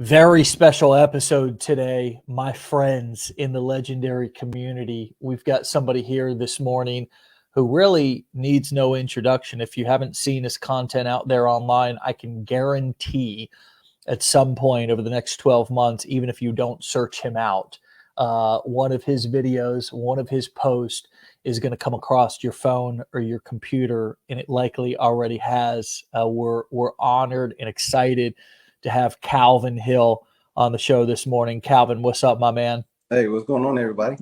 Very special episode today, my friends in the legendary community. We've got somebody here this morning who really needs no introduction. If you haven't seen his content out there online, I can guarantee at some point over the next 12 months, even if you don't search him out, one of his videos, one of his posts is going to come across your phone or your computer, and it likely already has. We're honored and excited to have Calvin Hill on the show this morning. Calvin, what's up, my man? Hey, what's going on, everybody?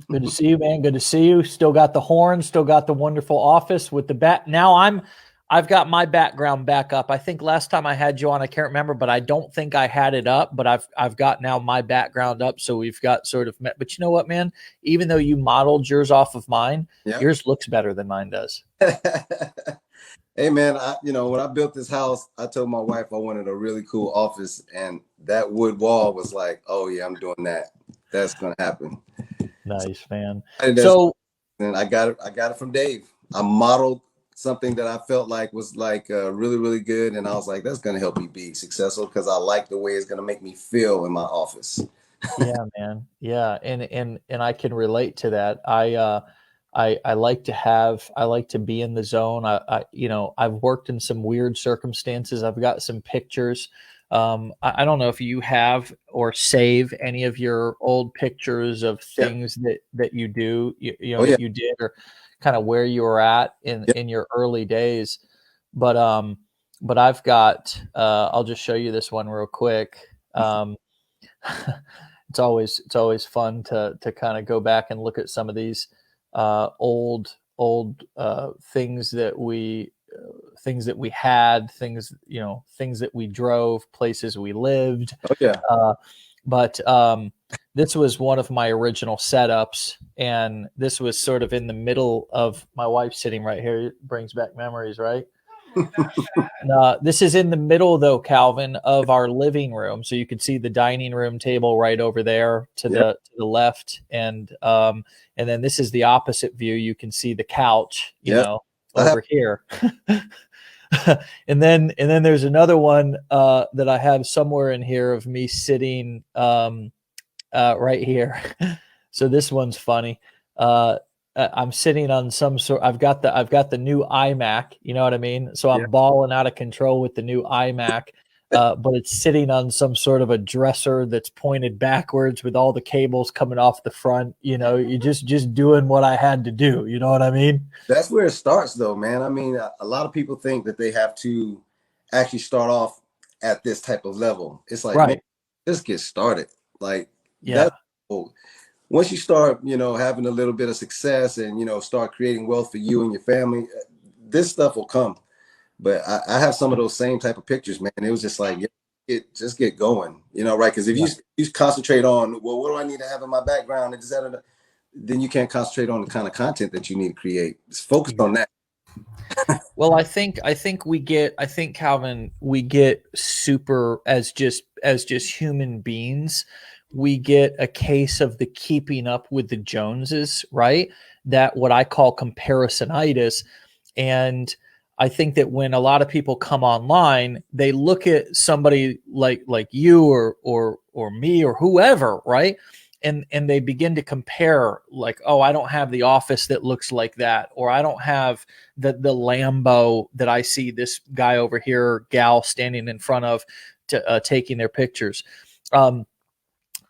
Good to see you, man. Good to see you. Still got the horn, still got the wonderful office with the bat. Now I've got my background back up. I think last time I had you on, I can't remember, but I don't think I had it up, but I've got now my background up. So we've got sort of met, but you know what, man, even though you modeled yours off of mine, yours looks better than mine does. Hey, man, when I built this house, I told my wife I wanted a really cool office, and that wood wall was like, oh yeah, I'm doing that. That's going to happen. Nice, man. And I got it from Dave. I modeled something that I felt like was like really, really good. And I was like, that's going to help me be successful because I like the way it's going to make me feel in my office. Yeah, man. Yeah. And I can relate to that. I like to be in the zone. I've worked in some weird circumstances. I've got some pictures. I don't know if you have or save any of your old pictures of things that you do, that you did, or kind of where you were at in your early days. But I've got, I'll just show you this one real quick. It's always fun to kind of go back and look at some of these old things that we had, things that we drove, places we lived. Oh yeah. But this was one of my original setups, and this was sort of in the middle of my wife sitting right here. It brings back memories, right? This is in the middle, though, Calvin, of our living room, so you can see the dining room table right over there to the left, and then this is the opposite view. You can see the couch, over here. and then there's another one that I have somewhere in here of me sitting right here. So this one's funny. I'm sitting on some sort. I've got the new iMac. You know what I mean? So I'm balling out of control with the new iMac, but it's sitting on some sort of a dresser that's pointed backwards with all the cables coming off the front. You just doing what I had to do. You know what I mean? That's where it starts, though, man. I mean, a lot of people think that they have to actually start off at this type of level. It's like, man, just get started. Like, that's cool. Once you start, having a little bit of success and, start creating wealth for you and your family, this stuff will come. But I have some of those same type of pictures, man. It was just like, just get going, right? Because if you concentrate on, well, what do I need to have in my background? And then you can't concentrate on the kind of content that you need to create. Just focus on that. Well, I think Calvin, we get super as just human beings. We get a case of the keeping up with the Joneses, right? That what I call comparisonitis. And I think that when a lot of people come online, they look at somebody like you or me or whoever, right? And they begin to compare, like, oh, I don't have the office that looks like that, or I don't have the Lambo that I see this guy over here, gal standing in front of, taking their pictures.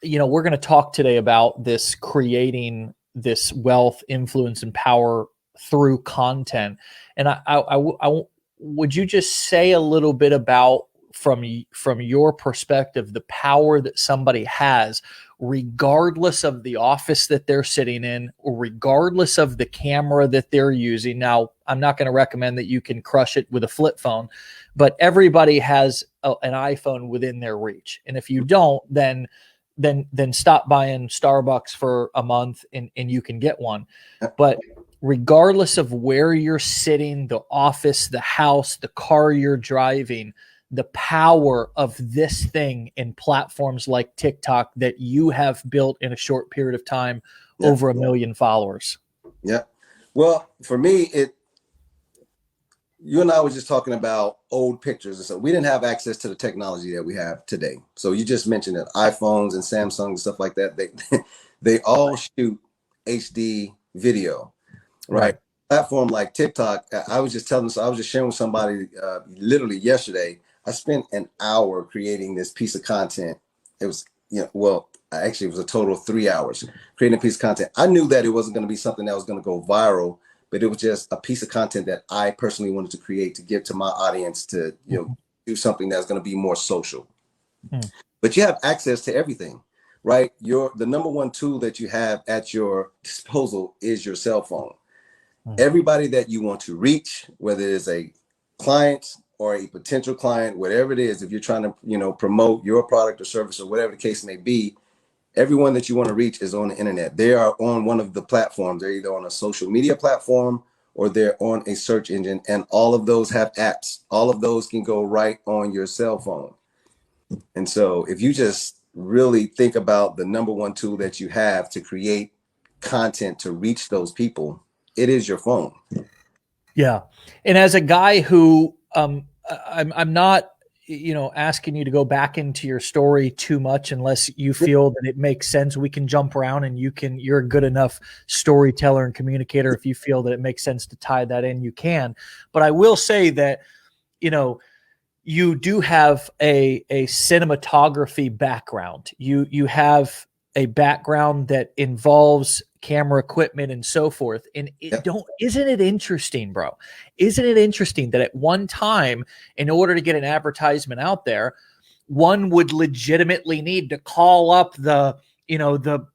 We're going to talk today about this, creating this wealth, influence, and power through content. And I would you just say a little bit about, from your perspective, the power that somebody has, regardless of the office that they're sitting in, or regardless of the camera that they're using. Now, I'm not going to recommend that you can crush it with a flip phone, but everybody has an iPhone within their reach. And if you don't, then stop buying Starbucks for a month and you can get one. But regardless of where you're sitting, the office, the house, the car you're driving, the power of this thing in platforms like TikTok that you have built in a short period of time, over 1 million followers. Yeah. Well, for me, you and I were just talking about old pictures and stuff. We didn't have access to the technology that we have today. So you just mentioned that iPhones and Samsung and stuff like that, they all shoot HD video, right? Platform like TikTok, I was just sharing with somebody literally yesterday. I spent an hour creating this piece of content. It was, actually it was a total of 3 hours creating a piece of content. I knew that it wasn't going to be something that was going to go viral, but it was just a piece of content that I personally wanted to create to give to my audience to, do something that's going to be more social. But you have access to everything, right? The number one tool that you have at your disposal is your cell phone. Everybody that you want to reach, whether it's a client or a potential client, whatever it is, if you're trying to, promote your product or service or whatever the case may be, everyone that you want to reach is on the internet. They are on one of the platforms. They're either on a social media platform or they're on a search engine, and all of those have apps. All of those can go right on your cell phone. And so if you just really think about the number one tool that you have to create content to reach those people, it is your phone. Yeah. And as a guy who I'm not, asking you to go back into your story too much unless you feel that it makes sense. We can jump around and you're a good enough storyteller and communicator. If you feel that it makes sense to tie that in, you can. But I will say that, you do have a cinematography background. You have a background that involves camera equipment and so forth. And isn't it interesting, bro? Isn't it interesting that at one time, in order to get an advertisement out there, one would legitimately need to call up the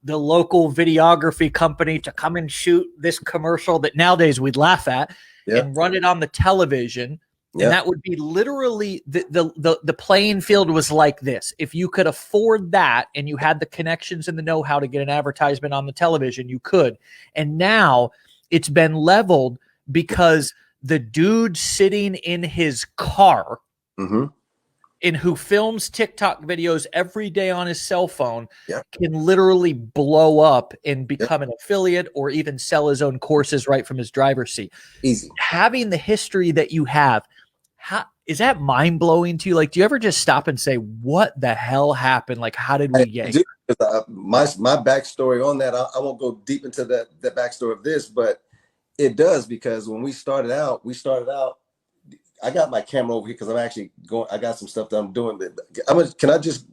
local videography company to come and shoot this commercial that nowadays we'd laugh at and run it on the television. And that would be literally the playing field was like this. If you could afford that and you had the connections and the know-how to get an advertisement on the television, you could. And now it's been leveled because the dude sitting in his car and who films TikTok videos every day on his cell phone can literally blow up and become an affiliate or even sell his own courses right from his driver's seat. Easy. Having the history that you have, is that mind-blowing to you? Like, do you ever just stop and say, what the hell happened? Like, how did we get here? My backstory on that, I won't go deep into the backstory of this, but it does, because when we started out, I got my camera over here because I got some stuff that I'm doing. Can I just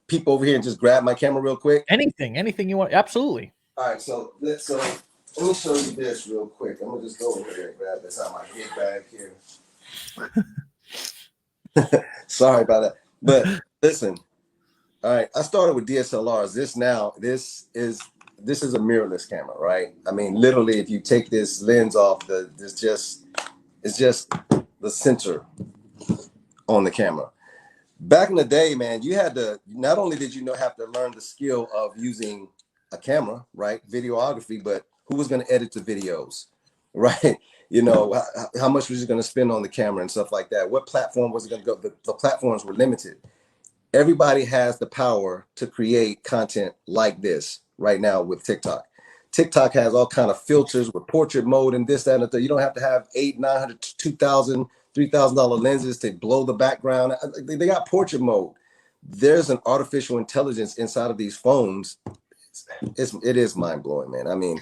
peep over here and just grab my camera real quick? Anything you want. Absolutely. All right. So let me show you this real quick. I'm going to just go over here and grab this out of my big bag here. Sorry about that. But listen. All right. I started with DSLRs. This is a mirrorless camera, right? I mean, literally, if you take this lens off, it's just the center on the camera. Back in the day, man, you had to, not only did you have to learn the skill of using a camera, right? Videography, but who was going to edit the videos, right? How much was you going to spend on the camera and stuff like that? What platform was it going to go? The platforms were limited. Everybody has the power to create content like this right now with TikTok. TikTok has all kind of filters with portrait mode and this, that, and that. You don't have to have $800, $900, $2,000, $3,000 lenses to blow the background. They got portrait mode. There's an artificial intelligence inside of these phones. It is mind blowing, man. I mean,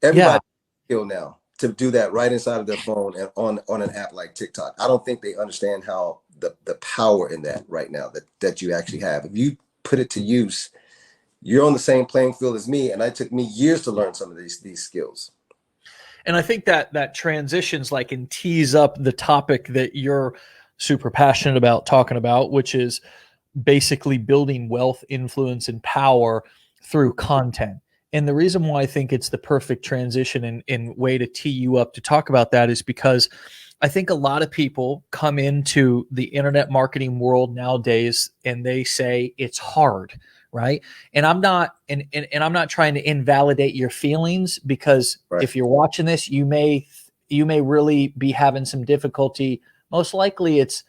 everybody skill now to do that right inside of their phone and on an app like TikTok. I don't think they understand how the power in that right now that you actually have. If you put it to use, you're on the same playing field as me, and it took me years to learn some of these skills. And I think that transitions and tees up the topic that you're super passionate about talking about, which is basically building wealth, influence, and power through content. And the reason why I think it's the perfect transition and way to tee you up to talk about that is because I think a lot of people come into the internet marketing world nowadays and they say it's hard, right? And I'm not I'm not trying to invalidate your feelings, because if you're watching this, you may really be having some difficulty. Most likely it's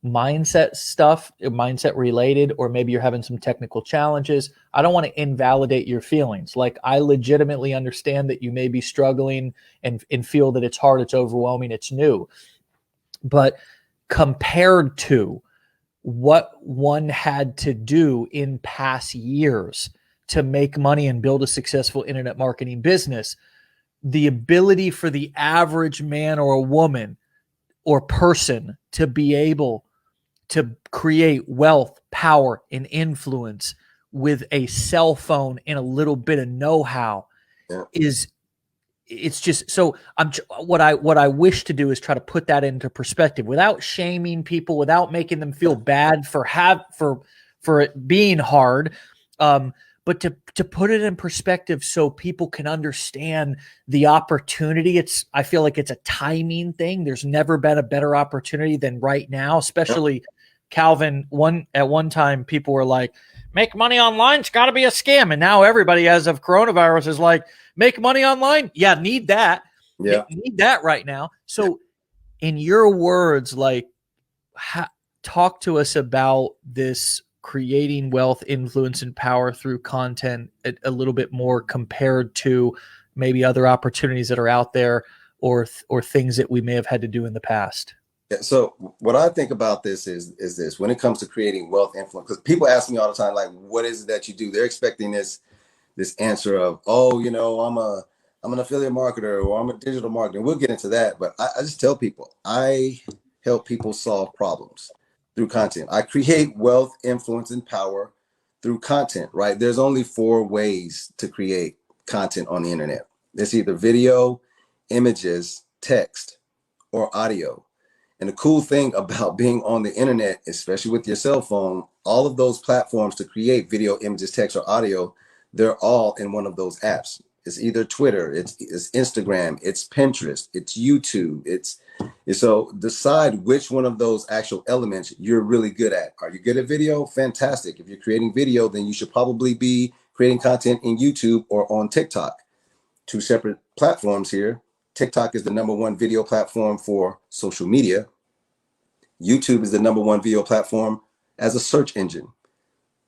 mindset stuff, mindset related, or maybe you're having some technical challenges, I don't want to invalidate your feelings. Like, I legitimately understand that you may be struggling and feel that it's hard, it's overwhelming, it's new. But compared to what one had to do in past years to make money and build a successful internet marketing business, the ability for the average man or a woman or person to be able to create wealth, power, and influence with a cell phone and a little bit of know-how it's just so what I wish to do is try to put that into perspective without shaming people, without making them feel bad for it being hard, but to put it in perspective so people can understand the opportunity. I feel like it's a timing thing. There's never been a better opportunity than right now, especially Calvin. At one time people were like, make money online, it's got to be a scam. And now everybody, as of coronavirus, is like, make money online. Yeah, need that. Yeah, need that right now. So, in your words, like, talk to us about this creating wealth, influence, and power through content a little bit more compared to maybe other opportunities that are out there or things that we may have had to do in the past. Yeah, so what I think about this is this: when it comes to creating wealth, influence, because people ask me all the time, like, what is it that you do? They're expecting this answer of, oh, you know, I'm an affiliate marketer, or I'm a digital marketer. We'll get into that, but I just tell people I help people solve problems through content. I create wealth, influence, and power through content, right? There's only 4 ways to create content on the internet. It's either video, images, text, or audio. And the cool thing about being on the internet, especially with your cell phone, all of those platforms to create video, images, text, or audio, they're all in one of those apps. It's either Twitter, it's Instagram, it's Pinterest, it's YouTube. So decide which one of those actual elements you're really good at. Are you good at video? Fantastic. If you're creating video, then you should probably be creating content in YouTube or on TikTok. 2 separate platforms here. TikTok is the #1 video platform for social media. YouTube is the #1 video platform as a search engine.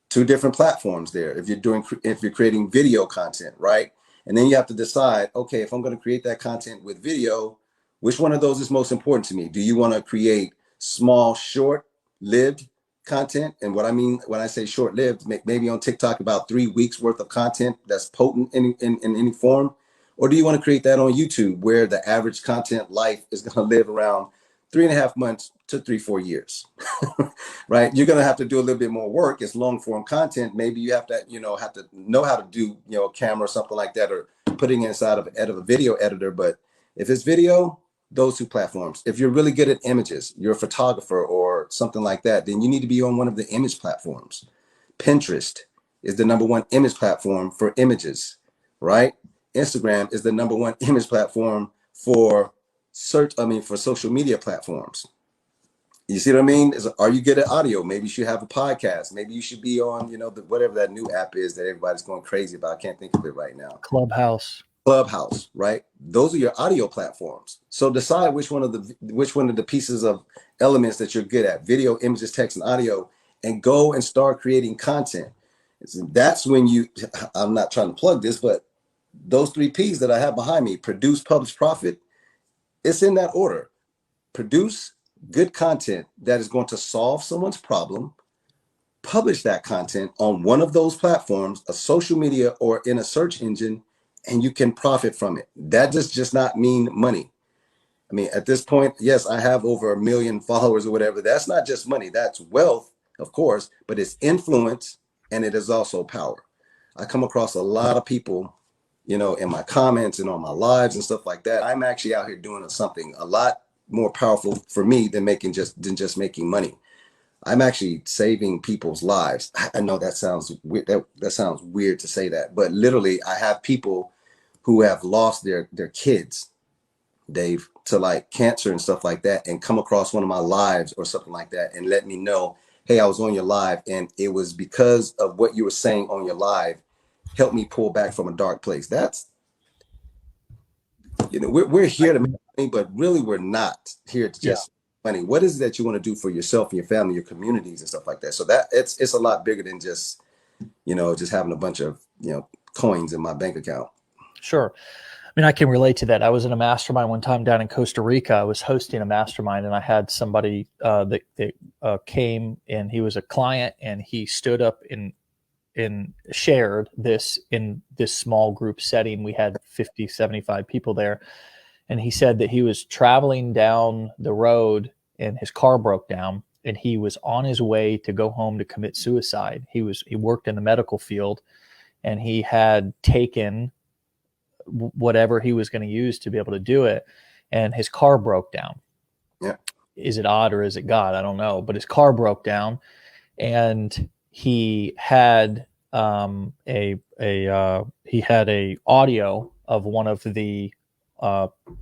2 different platforms there if you're creating video content, right? And then you have to decide, okay, if I'm going to create that content with video, which one of those is most important to me? Do you want to create small, short-lived content? And what I mean when I say short-lived, maybe on TikTok about 3 weeks worth of content that's potent in any form? Or do you want to create that on YouTube where the average content life is going to live around 3.5 months to 3-4 years, right? You're going to have to do a little bit more work. It's long form content. Maybe you have to know how to do, a camera or something like that, or putting inside of a video editor. But if it's video, those 2 platforms. If you're really good at images, you're a photographer or something like that, then you need to be on one of the image platforms. Pinterest is the #1 image platform for images, right? Instagram is the #1 image platform for for social media platforms. You see what I mean? Are you good at audio? Maybe you should have a podcast. Maybe you should be on, whatever that new app is that everybody's going crazy about. I can't think of it right now. Clubhouse, right? Those are your audio platforms. So decide which one of the pieces of elements that you're good at: video, images, text, and audio, and go and start creating content. That's when I'm not trying to plug this, but those 3 P's that I have behind me: produce, publish, profit. It's in that order. Produce good content that is going to solve someone's problem. Publish that content on one of those platforms, a social media or in a search engine, and you can profit from it. That does just not mean money. I mean, at this point, yes, I have over 1 million followers or whatever. That's not just money. That's wealth, of course, but it's influence, and it is also power. I come across a lot of people, in my comments and on my lives and stuff like that. I'm actually out here doing something a lot more powerful for me than just making money. I'm actually saving people's lives. I know that sounds weird. That sounds weird to say that, but literally, I have people who have lost their kids, Dave, to like cancer and stuff like that, and come across one of my lives or something like that, and let me know, hey, I was on your live, and it was because of what you were saying on your live helped me pull back from a dark place. That's, we're here to make money, but really we're not here to just money? What is it that you want to do for yourself and your family, your communities and stuff like that? So that it's a lot bigger than just, just having a bunch of, coins in my bank account. Sure. I mean, I can relate to that. I was in a mastermind one time down in Costa Rica. I was hosting a mastermind, and I had somebody that came, and he was a client, and he stood up and shared this in this small group setting. We had 50, 75 people there. And he said that he was traveling down the road and his car broke down, and he was on his way to go home to commit suicide. He worked in the medical field, and he had taken whatever he was going to use to be able to do it, and his car broke down. Yeah. Is it odd or is it God? I don't know, but his car broke down, and he had a audio of one of the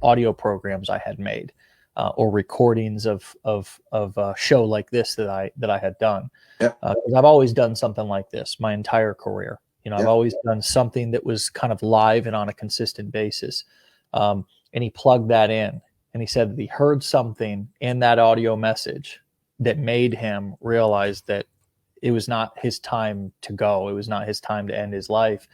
audio programs I had made, or recordings of a show like this that I had done. Yeah. I've always done something like this my entire career. I've always done something that was kind of live and on a consistent basis. And he plugged that in, and he said that he heard something in that audio message that made him realize that it was not his time to go. It was not his time to end his life.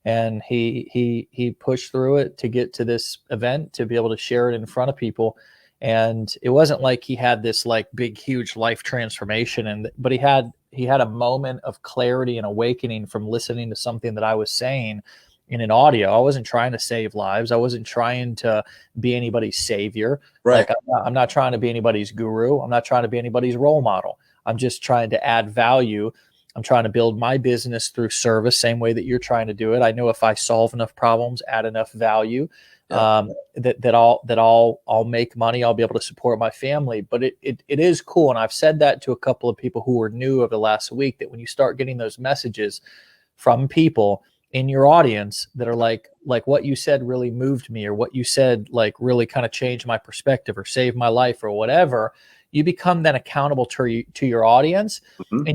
And he pushed through it to get to this event, to be able to share it in front of people. And it wasn't like he had this like big, huge life transformation, but he had a moment of clarity and awakening from listening to something that I was saying in an audio. I wasn't trying to save lives. I wasn't trying to be anybody's savior. Right. Like I'm not trying to be anybody's guru. I'm not trying to be anybody's role model. I'm just trying to add value. I'm trying to build my business through service, same way that you're trying to do it. I know if I solve enough problems, add enough value, that I'll make money. I'll be able to support my family. But it is cool. And I've said that to a couple of people who were new over the last week, that when you start getting those messages from people in your audience that are like what you said really moved me, or what you said like really kind of changed my perspective or saved my life or whatever, you become then accountable to your audience. Mm-hmm.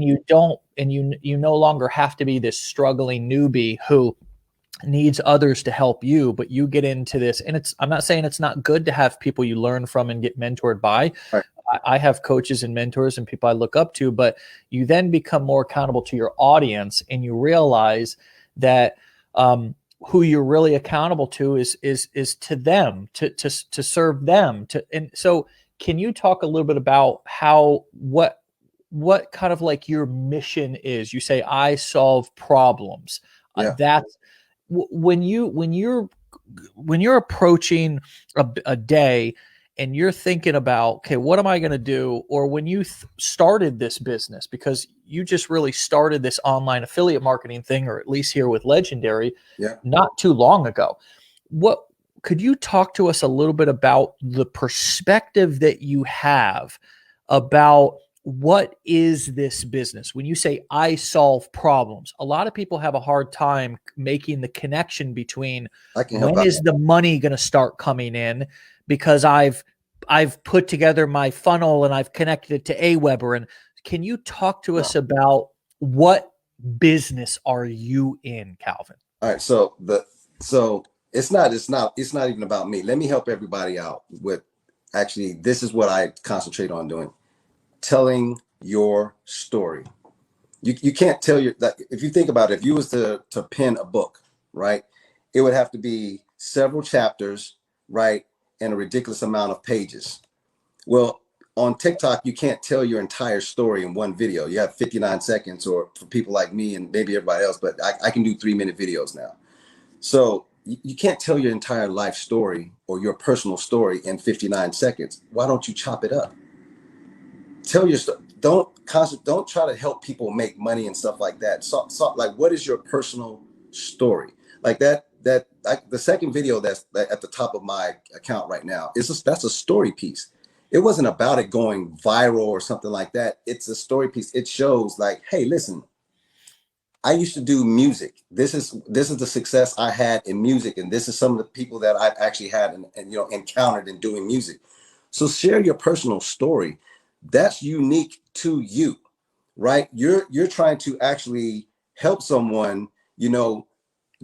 And you no longer have to be this struggling newbie who needs others to help you, but you get into this. And I'm not saying it's not good to have people you learn from and get mentored by. Right. I have coaches and mentors and people I look up to, but you then become more accountable to your audience, and you realize that who you're really accountable to is to them, to serve them. And so can you talk a little bit about what kind of like your mission is? You say, I solve problems. Yeah. That's when you're approaching a day and you're thinking about, okay, what am I going to do? Or when you started this business, because you just really started this online affiliate marketing thing, or at least here with Legendary, not too long ago. What could you talk to us a little bit about the perspective that you have about what is this business? When you say I solve problems, a lot of people have a hard time making the connection between when is the money going to start coming in, because I've put together my funnel and I've connected it to Aweber. And can you talk to us about what business are you in, Calvin? All right. So it's not even about me. Let me help everybody out with, actually, this is what I concentrate on doing. Telling your story. You can't tell if you think about it, if you was to pen a book, right, it would have to be several chapters, right, and a ridiculous amount of pages. Well, on TikTok, you can't tell your entire story in one video. You have 59 seconds, or for people like me and maybe everybody else, but I can do 3-minute videos now. So you can't tell your entire life story or your personal story in 59 seconds. Why don't you chop it up? Tell your story. Don't try to help people make money and stuff like that. So like, what is your personal story? Like that the second video that's at the top of my account right now that's a story piece. It wasn't about it going viral or something like that. It's a story piece. It shows like, hey, listen, I used to do music. This is the success I had in music, and this is some of the people that I've actually had and encountered in doing music. So share your personal story. That's unique to you, right? You're trying to actually help someone,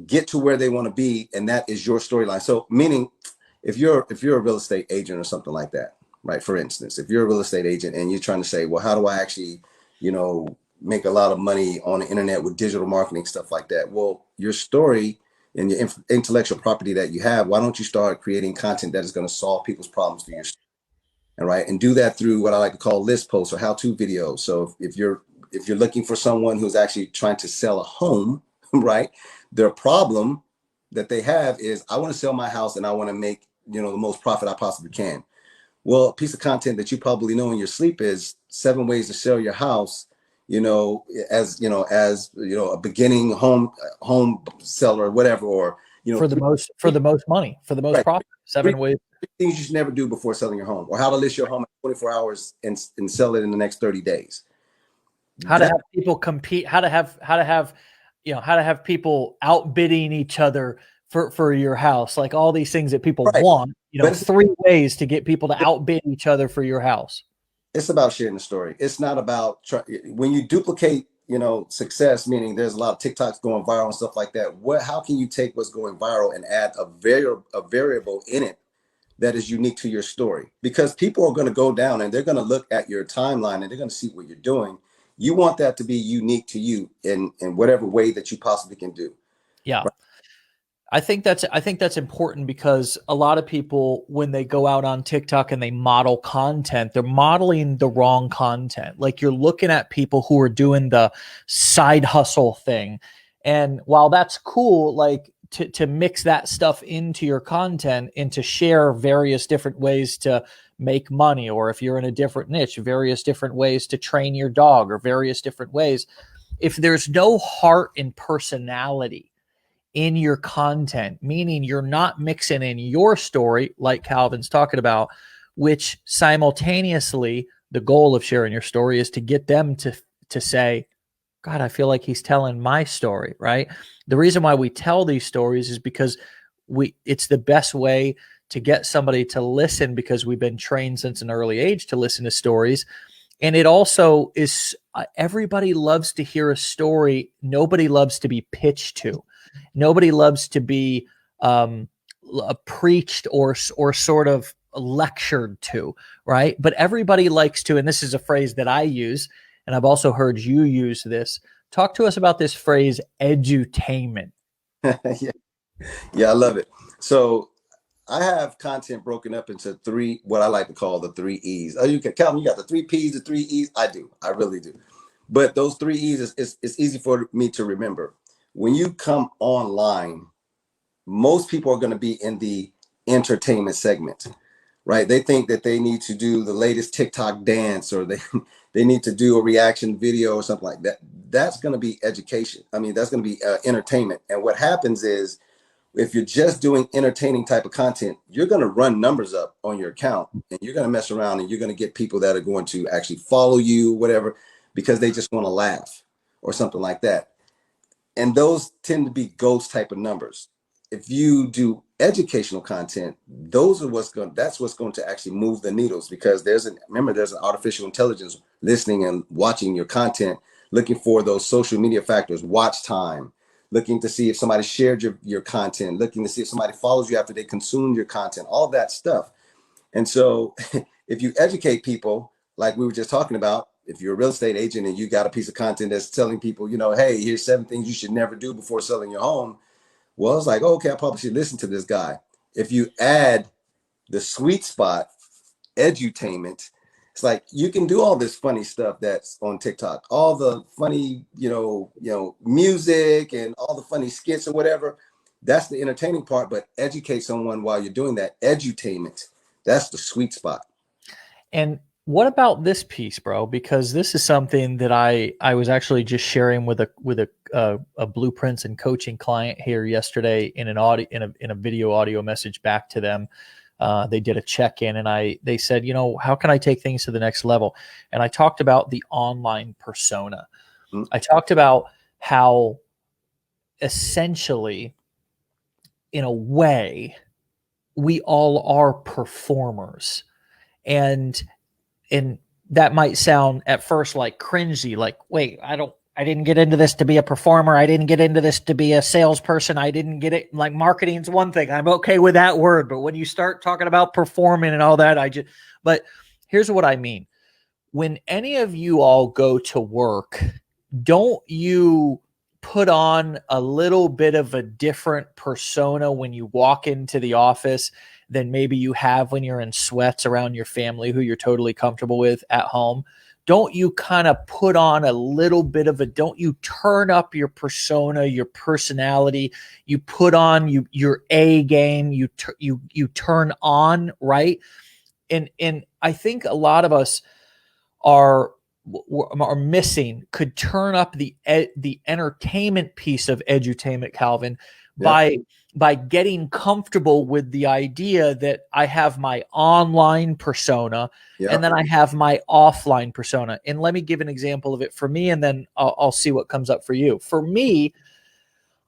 get to where they want to be, and that is your storyline. So meaning if you're a real estate agent or something like that, right? For instance, if you're a real estate agent and you're trying to say, well, how do I actually, make a lot of money on the internet with digital marketing, stuff like that? Well, your story and your intellectual property that you have, why don't you start creating content that is going to solve people's problems through your story? And right, and do that through what I like to call list posts or how-to videos. So if you're looking for someone who's actually trying to sell a home, right, their problem that they have is, I want to sell my house and I want to make the most profit I possibly can. Well, a piece of content that you probably know in your sleep is 7 ways to sell your house. As a beginning home seller or whatever, or for the most money, for the most profit. 7 ways. 3 things you should never do before selling your home, or how to list your home in 24 hours and sell it in the next 30 days. How to have people compete, how to have people outbidding each other for your house, like all these things that people want, 3 ways to get people to outbid each other for your house. It's about sharing the story. It's not about when you duplicate, success, meaning there's a lot of TikToks going viral and stuff like that. How can you take what's going viral and add a variable in it that is unique to your story? Because people are going to go down and they're going to look at your timeline and they're going to see what you're doing. You want that to be unique to you in whatever way that you possibly can do. Yeah. Right? I think that's important, because a lot of people, when they go out on TikTok and they model content, they're modeling the wrong content. Like, you're looking at people who are doing the side hustle thing. And while that's cool, like to mix that stuff into your content and to share various different ways to make money, or if you're in a different niche, various different ways to train your dog, or various different ways. If there's no heart and personality in your content, meaning you're not mixing in your story, like Calvin's talking about, which simultaneously the goal of sharing your story is to get them to say, God, I feel like he's telling my story, right? The reason why we tell these stories is because it's the best way to get somebody to listen, because we've been trained since an early age to listen to stories. And it also is, everybody loves to hear a story. Nobody loves to be pitched to. Nobody loves to be preached or sort of lectured to, right? But everybody likes to, and this is a phrase that I use, and I've also heard you use this. Talk to us about this phrase, edutainment. Yeah, I love it. So I have content broken up into 3, what I like to call the 3 E's. Oh, Calvin, you got the 3 P's, the 3 E's. I do. I really do. But those 3 E's it's easy for me to remember. When you come online, most people are going to be in the entertainment segment, right? They think that they need to do the latest TikTok dance, or they need to do a reaction video or something like that. That's going to be education. I mean, that's going to be entertainment. And what happens is, if you're just doing entertaining type of content, you're going to run numbers up on your account, and you're going to mess around, and you're going to get people that are going to actually follow you, whatever, because they just want to laugh or something like that. And those tend to be ghost type of numbers. If you do educational content, that's what's going to actually move the needles, because there's an artificial intelligence listening and watching your content, looking for those social media factors, watch time, looking to see if somebody shared your content, looking to see if somebody follows you after they consume your content, all that stuff. And so if you educate people, like we were just talking about, if you're a real estate agent and you got a piece of content that's telling people, hey, here's 7 things you should never do before selling your home. Well, it's like, okay, I probably should listen to this guy. If you add the sweet spot, edutainment, it's like you can do all this funny stuff that's on TikTok, all the funny, music and all the funny skits or whatever. That's the entertaining part, but educate someone while you're doing that. Edutainment, that's the sweet spot. And what about this piece, bro? Because this is something that I was actually just sharing with a blueprints and coaching client here yesterday in a video audio message back to them. They did a check-in, and they said, how can I take things to the next level? And I talked about the online persona. Mm-hmm. I talked about how essentially, in a way, we all are performers. And that might sound at first like cringy, like, wait, I I didn't get into this to be a performer. I didn't get into this to be a salesperson. I didn't get it. Like, marketing's one thing. I'm okay with that word. But when you start talking about performing and all that, but here's what I mean. When any of you all go to work, don't you put on a little bit of a different persona when you walk into the office than maybe you have when you're in sweats around your family who you're totally comfortable with at home? Don't you kind of put on a little bit of don't you turn up your persona, your personality, you put on your A game, you turn on, right? And I think a lot of us are missing, could turn up the entertainment piece of edutainment, Calvin, by getting comfortable with the idea that I have my online persona and then I have my offline persona. And let me give an example of it for me, and then I'll see what comes up for you. For me,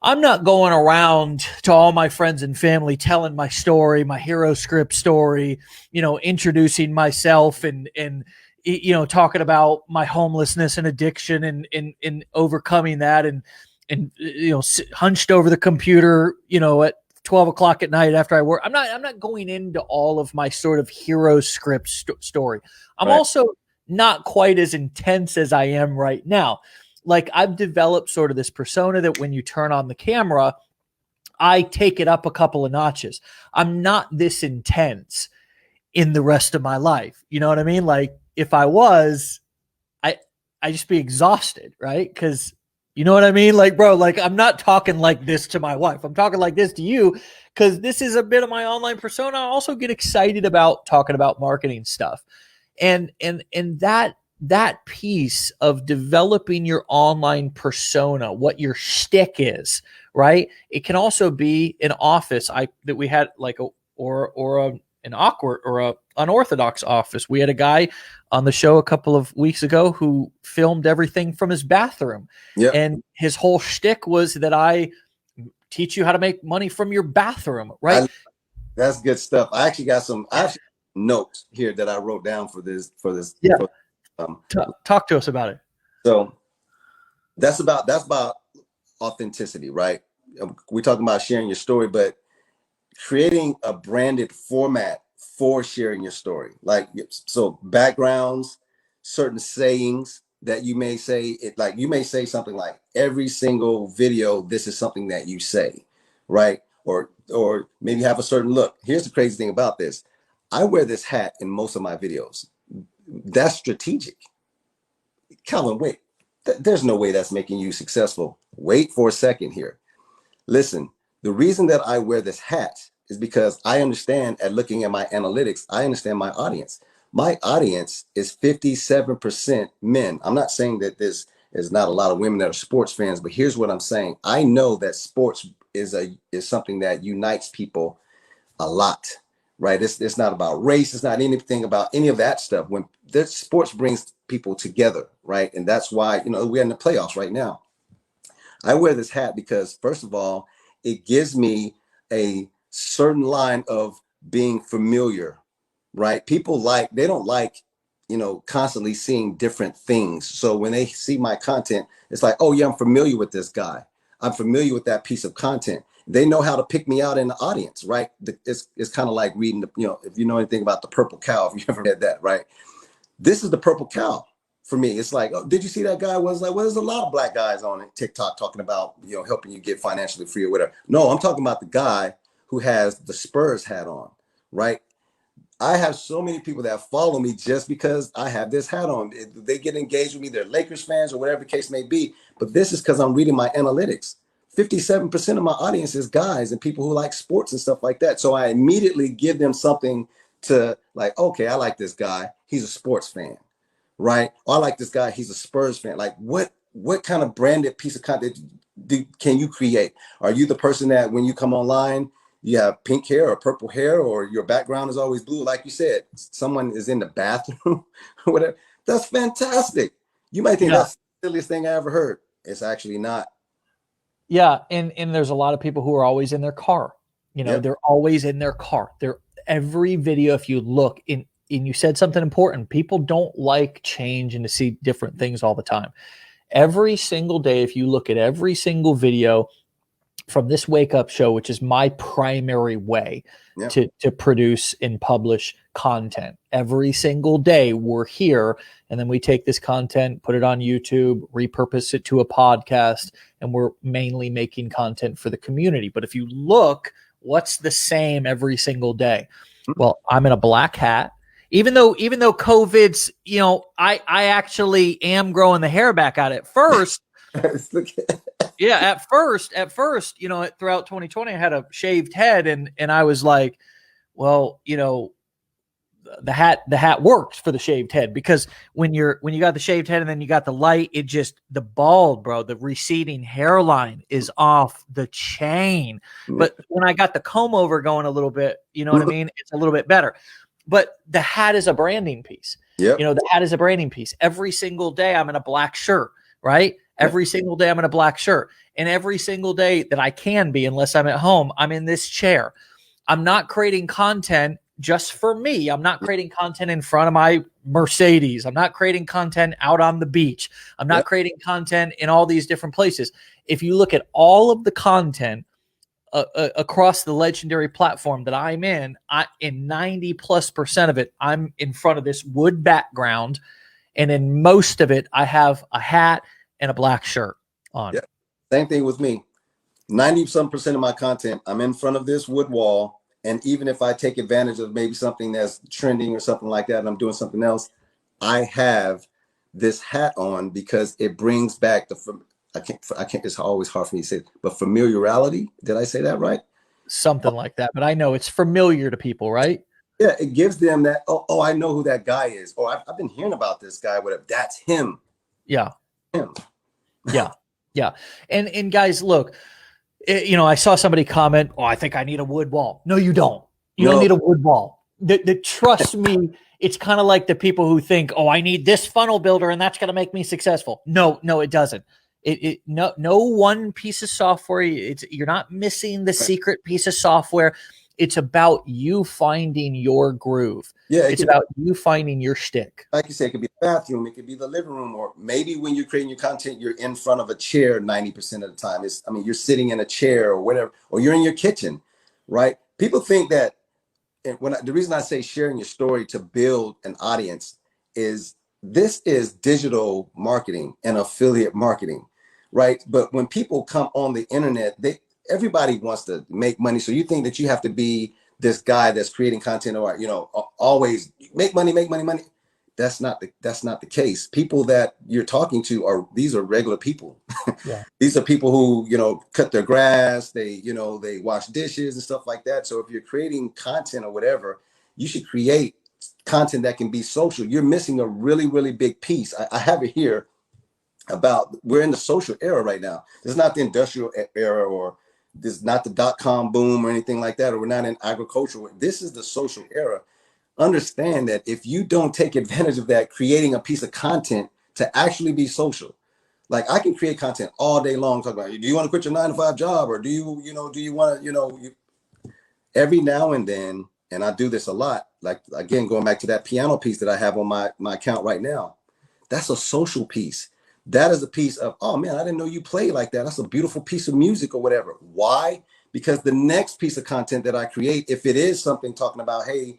I'm not going around to all my friends and family telling my story, my hero script story, introducing myself and talking about my homelessness and addiction and overcoming that and hunched over the computer, at 12 o'clock at night after I work. I'm not going into all of my sort of hero script story. I'm also not quite as intense as I am right now. Like, I've developed sort of this persona that when you turn on the camera, I take it up a couple of notches. I'm not this intense in the rest of my life. You know what I mean? Like, if I was, I just be exhausted, right? Because you know what I mean? Like, bro, like, I'm not talking like this to my wife. I'm talking like this to you because this is a bit of my online persona. I also get excited about talking about marketing stuff. And that piece of developing your online persona, what your shtick is, right? It can also be an office that we had, like an awkward or a unorthodox office. We had a guy on the show a couple of weeks ago who filmed everything from his bathroom. Yep. And his whole shtick was that I teach you how to make money from your bathroom, right? That's good stuff. I actually got some notes here that I wrote down for this. Yeah. Talk to us about it. So that's about authenticity, right? We're talking about sharing your story, but creating a branded format for sharing your story. Like, so backgrounds, certain sayings that you may say, you may say something like, every single video, this is something that you say, right? Or maybe have a certain look. Here's the crazy thing about this. I wear this hat in most of my videos. That's strategic. Calvin, wait, there's no way that's making you successful. Wait for a second here. Listen, the reason that I wear this hat is because I understand, at looking at my analytics, I understand my audience. My audience is 57% men. I'm not saying that there's not a lot of women that are sports fans, but here's what I'm saying. I know that sports is something that unites people a lot, right? It's not about race. It's not anything about any of that stuff. When this sports brings people together, right? And that's why, we're in the playoffs right now. I wear this hat because, first of all, it gives me a certain line of being familiar, right? People they don't like, constantly seeing different things. So when they see my content, it's like, oh yeah, I'm familiar with this guy. I'm familiar with that piece of content. They know how to pick me out in the audience, right? It's kind of like reading if you know anything about the purple cow, if you ever read that, right? This is the purple cow. For me, it's like, oh, did you see that guy? Was like, well, there's a lot of black guys on TikTok talking about, helping you get financially free or whatever. No, I'm talking about the guy who has the Spurs hat on, right? I have so many people that follow me just because I have this hat on. They get engaged with me. They're Lakers fans or whatever the case may be. But this is because I'm reading my analytics. 57% of my audience is guys and people who like sports and stuff like that. So I immediately give them something to like, okay, I like this guy. He's a sports fan. Right? Or I like this guy, he's a Spurs fan. Like, what kind of branded piece of content can you create? Are you the person that when you come online, you have pink hair or purple hair, or your background is always blue? Like you said, someone is in the bathroom or whatever. That's fantastic. You might think that's the silliest thing I ever heard. It's actually not. Yeah, and there's a lot of people who are always in their car. They're always in their car. Every video, if you look in, and you said something important. People don't like change and to see different things all the time. Every single day, if you look at every single video from this wake up show, which is my primary way to produce and publish content, every single day we're here, and then we take this content, put it on YouTube, repurpose it to a podcast, and we're mainly making content for the community. But if you look, what's the same every single day? Well, I'm in a black hat. Even though COVID's, I actually am growing the hair back out at first. Yeah, at first, throughout 2020, I had a shaved head, and I was like, well, the hat works for the shaved head, because when you got the shaved head and then you got the light, the bald, bro, the receding hairline is off the chain. But when I got the comb over going a little bit, you know what I mean? It's a little bit better. But the hat is a branding piece. The hat is a branding piece. Every single day I'm in a black shirt, right? Every single day I'm in a black shirt. And every single day that I can be, unless I'm at home, I'm in this chair. I'm not creating content just for me. I'm not creating content in front of my Mercedes. I'm not creating content out on the beach. I'm not creating content in all these different places. If you look at all of the content across the legendary platform that I'm in 90+% of it, I'm in front of this wood background. And in most of it, I have a hat and a black shirt on. Yeah. Same thing with me. 90% of my content, I'm in front of this wood wall. And even if I take advantage of maybe something that's trending or something like that, and I'm doing something else, I have this hat on because it brings back I can't, it's always hard for me to say, but familiarity. Did I say that right? Something like that. But I know it's familiar to people, right? Yeah. It gives them that, oh, I know who that guy is. Or I've been hearing about this guy, whatever. That's him. Yeah. Him. Yeah. Yeah. And guys, look, I saw somebody comment, I think I need a wood wall. No, you don't. You don't need a wood wall. Trust me, it's kind of like the people who think, I need this funnel builder and that's going to make me successful. No, it doesn't. No one piece of software. You're not missing the secret piece of software. It's about you finding your groove. Yeah, it's about you finding your shtick. Like you said, it could be the bathroom, it could be the living room, or maybe when you're creating your content, you're in front of a chair 90% of the time. You're sitting in a chair or whatever, or you're in your kitchen, right? People think that, and the reason I say sharing your story to build an audience is this is digital marketing and affiliate marketing, right? But when people come on the internet, everybody wants to make money. So you think that you have to be this guy that's creating content or, always make money. That's not the case. People that you're talking to these are regular people. Yeah. These are people who, cut their grass, they wash dishes and stuff like that. So if you're creating content or whatever, you should create content that can be social. You're missing a really, really big piece. I have it here about, we're in the social era right now. It's not the industrial era, or this is not the .com boom or anything like that, or we're not in agricultural. This is the social era. Understand that if you don't take advantage of that, creating a piece of content to actually be social, like I can create content all day long, talk about, do you want to quit your 9-to-5 job, or do you want to, every now and then, and I do this a lot, like, again, going back to that piano piece that I have on my account right now, that's a social piece. That is a piece of, oh man, I didn't know you played like that. That's a beautiful piece of music or whatever. Why? Because the next piece of content that I create, if it is something talking about, hey,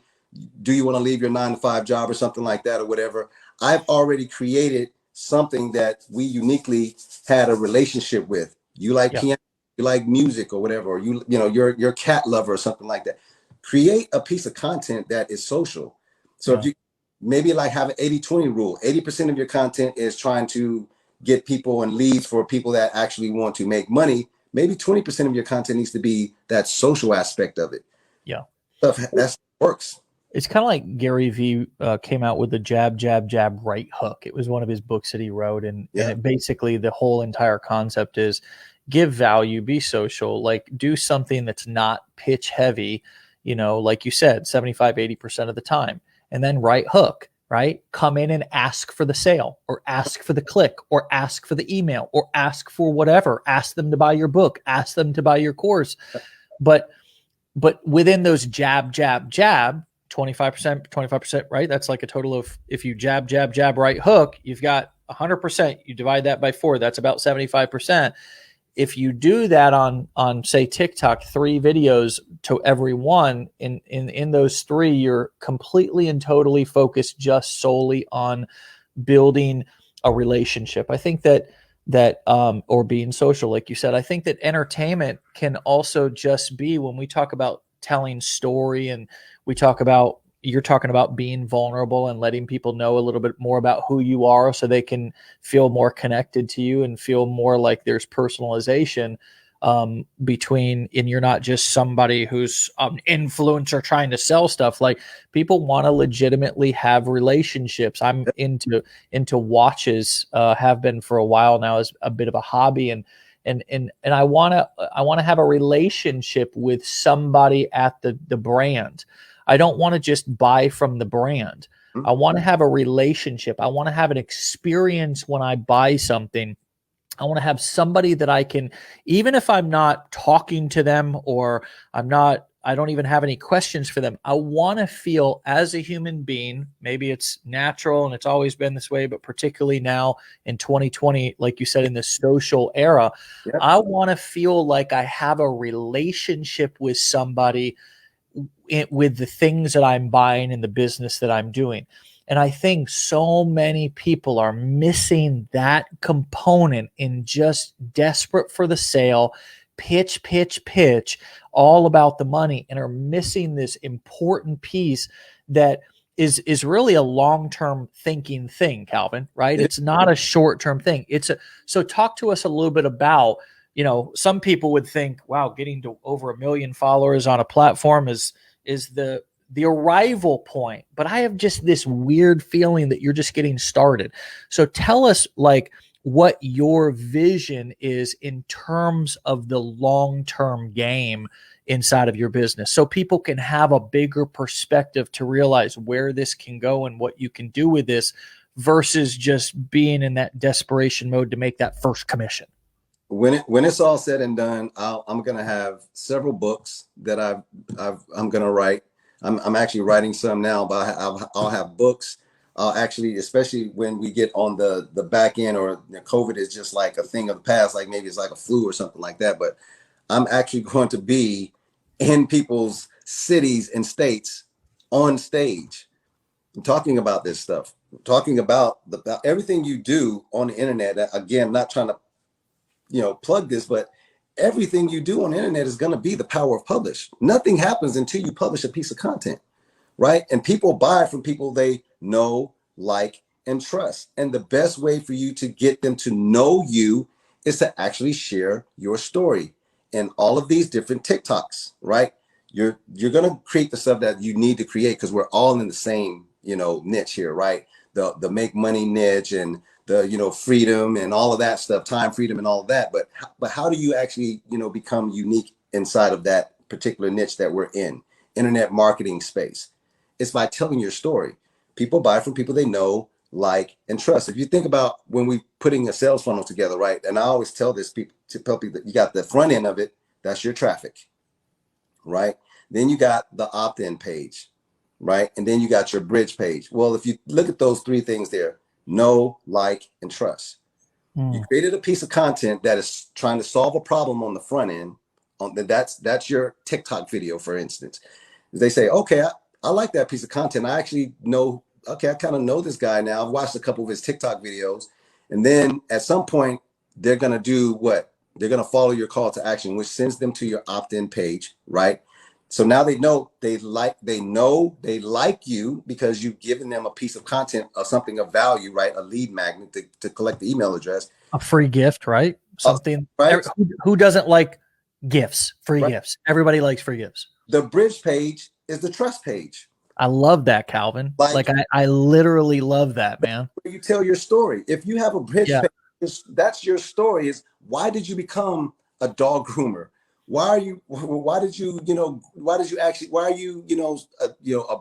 do you want to leave your 9-to-5 job or something like that or whatever, I've already created something that we uniquely had a relationship with. You like piano, you like music or whatever, or you're a cat lover or something like that. Create a piece of content that is social. So if you maybe like have an 80-20 rule, 80% of your content is trying to get people and leads for people that actually want to make money. Maybe 20% of your content needs to be that social aspect of it. Yeah. That works. It's kind of like Gary Vee came out with the jab, jab, jab, right hook. It was one of his books that he wrote. And it basically, the whole entire concept is give value, be social, like do something that's not pitch heavy, like you said, 75-80% of the time. And then right hook, right? Come in and ask for the sale, or ask for the click, or ask for the email, or ask for whatever. Ask them to buy your book, ask them to buy your course. But within those jab, jab, jab, 25%, right? That's like a total of, if you jab, jab, jab, right hook, you've got 100%. You divide that by 4, that's about 75%. If you do that on say TikTok, 3 videos to every one, in those 3, you're completely and totally focused just solely on building a relationship. I think that or being social, like you said. I think that entertainment can also just be, when we talk about telling story, and we talk about, you're talking about being vulnerable and letting people know a little bit more about who you are so they can feel more connected to you and feel more like there's personalization between, and you're not just somebody who's an influencer trying to sell stuff. Like, people want to legitimately have relationships. I'm into watches, have been for a while now, as a bit of a hobby, and I want to have a relationship with somebody at the brand. I don't want to just buy from the brand. I want to have a relationship. I want to have an experience when I buy something. I want to have somebody that I can, even if I'm not talking to them, or I don't even have any questions for them, I want to feel as a human being. Maybe it's natural and it's always been this way, but particularly now in 2020, like you said, in this social era, I want to feel like I have a relationship with somebody with the things that I'm buying and the business that I'm doing. And I think so many people are missing that component, in just desperate for the sale, pitch, all about the money, and are missing this important piece that is really a long-term thinking thing, Calvin, right? It's not a short-term thing. So talk to us a little bit about, some people would think, wow, getting to over 1 million followers on a platform is the arrival point, but I have just this weird feeling that you're just getting started. So tell us, like, what your vision is in terms of the long-term game inside of your business, so people can have a bigger perspective to realize where this can go and what you can do with this, versus just being in that desperation mode to make that first commission. When it's all said and done, I'm gonna have several books that I'm gonna write. I'm actually writing some now, but I'll have books. I'll actually, especially when we get on the back end, or COVID is just like a thing of the past, like maybe it's like a flu or something like that. But I'm actually going to be in people's cities and states on stage, talking about this stuff, talking about everything you do on the internet. Again, not trying to plug this, but everything you do on the internet is going to be the power of publish. Nothing happens until you publish a piece of content, right? And people buy from people they know, like, and trust. And the best way for you to get them to know you is to actually share your story in all of these different TikToks, right? You're going to create the stuff that you need to create, because we're all in the same, niche here, right? The make money niche, and the freedom and all of that stuff, time freedom and all of that. But how do you actually become unique inside of that particular niche that we're in, internet marketing space? It's by telling your story. People buy from people they know, like, and trust. If you think about when we putting a sales funnel together, right? And I always tell this people that you got the front end of it, that's your traffic, right? Then you got the opt-in page, right? And then you got your bridge page. Well, if you look at those 3 things there, know, like, and trust. You created a piece of content that is trying to solve a problem on the front end. That's your TikTok video, for instance. They say, okay, I like that piece of content. I actually know, okay, I kind of know this guy now. I've watched a couple of his TikTok videos. And then at some point, they're going to do what? They're going to follow your call to action, which sends them to your opt-in page, right? So now they know they like you because you've given them a piece of content or something of value, right? A lead magnet to collect the email address. A free gift, right? Something, right? Who doesn't like gifts, free right. gifts? Everybody likes free gifts. The bridge page is the trust page. I love that, Calvin. Like I literally love that, man. Where you tell your story. If you have a bridge page, that's your story. Is why did you become a dog groomer? Why are you a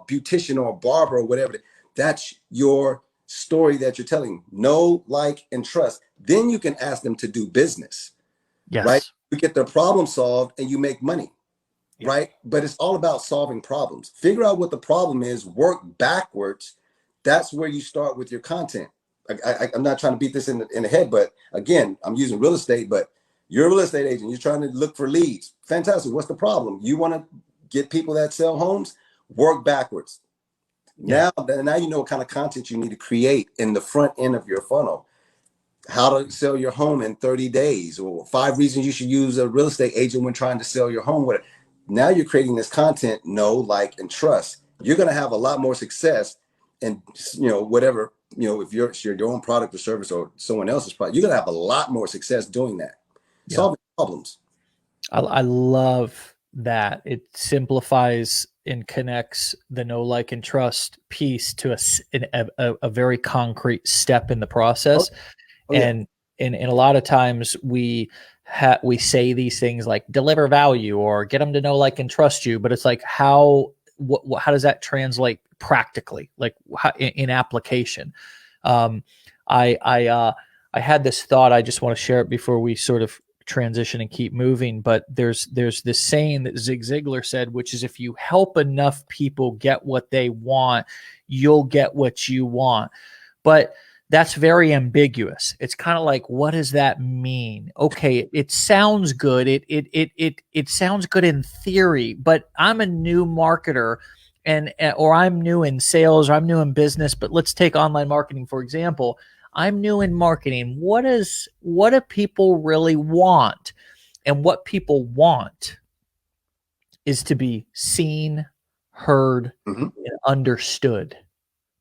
beautician or a barber or whatever? That's your story that you're telling. Know, like, and trust. Then you can ask them to do business. Yes. Right? You get their problem solved and you make money. Yeah. Right? But it's all about solving problems. Figure out what the problem is, work backwards. That's where you start with your content. I'm not trying to beat this in the head, but again, I'm using real estate, but you're a real estate agent. You're trying to look for leads. Fantastic. What's the problem? You want to get people that sell homes? Work backwards. Yeah. Now you know what kind of content you need to create in the front end of your funnel. How to sell your home in 30 days, or 5 reasons you should use a real estate agent when trying to sell your home. Now you're creating this content, know, like, and trust. You're going to have a lot more success. And, whatever, if you're your own product or service or someone else's product, you're going to have a lot more success doing that. Yeah. Solving problems. I love that. It simplifies and connects the know, like, and trust piece to a very concrete step in the process. And a lot of times we say these things like deliver value or get them to know, like, and trust you, but it's like how does that translate practically, like in application? I had this thought. I just want to share it before we sort of transition and keep moving. But there's this saying that Zig Ziglar said, which is, if you help enough people get what they want, you'll get what you want. But that's very ambiguous. It's kind of like, what does that mean? Okay, it sounds good. It sounds good in theory, but I'm a new marketer or I'm new in sales, or I'm new in business, but let's take online marketing, for example. I'm new in marketing. What do people really want? And what people want is to be seen, heard, and understood.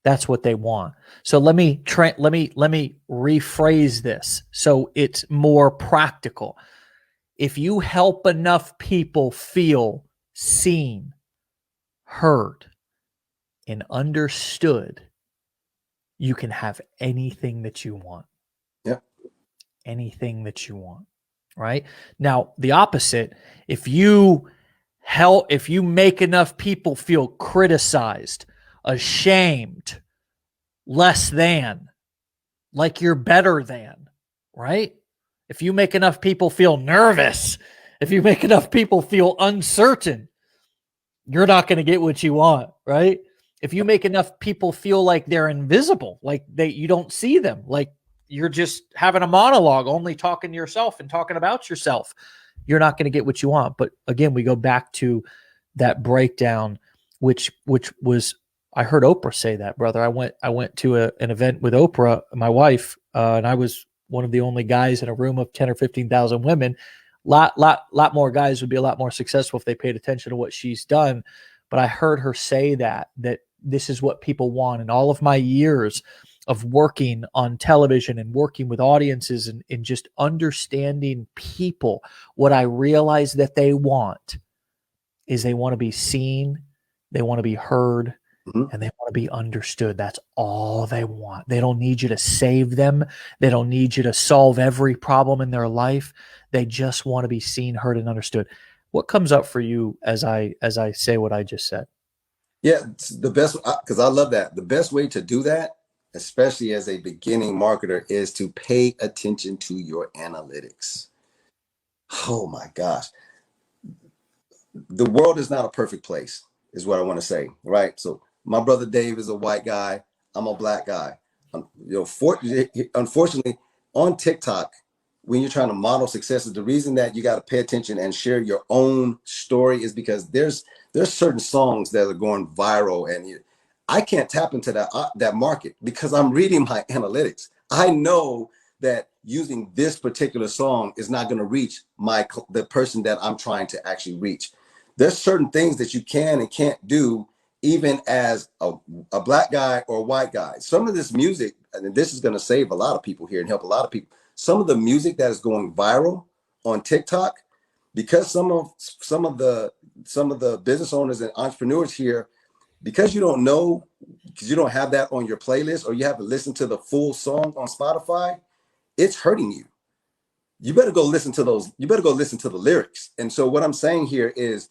That's what they want. So let me rephrase this so it's more practical. If you help enough people feel seen, heard, and understood, you can have anything that you want. Yep. Anything that you want. Right? Now, the opposite, if you make enough people feel criticized, ashamed, less than, like you're better than, right? If you make enough people feel nervous, if you make enough people feel uncertain, you're not going to get what you want, right? If you make enough people feel like they're invisible, like you don't see them, like you're just having a monologue, only talking to yourself and talking about yourself, you're not going to get what you want. But again, we go back to that breakdown, which was, I heard Oprah say that, brother. I went to an event with Oprah, my wife, and I was one of the only guys in a room of 10 or 15,000 women. Lot more guys would be a lot more successful if they paid attention to what she's done. But I heard her say that this is what people want. And all of my years of working on television and working with audiences and just understanding people, what I realized that they want is they want to be seen, they want to be heard, and they want to be understood. That's all they want. They don't need you to save them. They don't need you to solve every problem in their life. They just want to be seen, heard, and understood. What comes up for you as I say what I just said? Yeah, it's the best, because I love that. The best way to do that, especially as a beginning marketer, is to pay attention to your analytics. Oh my gosh. The world is not a perfect place, is what I want to say, right? So my brother Dave is a white guy. I'm a black guy. Unfortunately, on TikTok, when you're trying to model successes, the reason that you got to pay attention and share your own story is because there's certain songs that are going viral, and I can't tap into that market because I'm reading my analytics. I know that using this particular song is not going to reach the person that I'm trying to actually reach. There's certain things that you can and can't do, even as a black guy or a white guy. Some of this music, and this is going to save a lot of people here and help a lot of people. Some of the music that is going viral on TikTok, because some of the business owners and entrepreneurs here, because you don't know, because you don't have that on your playlist, or you haven't listened to the full song on Spotify, it's hurting you. You better go listen to those. You better go listen to the lyrics. And so what I'm saying here is,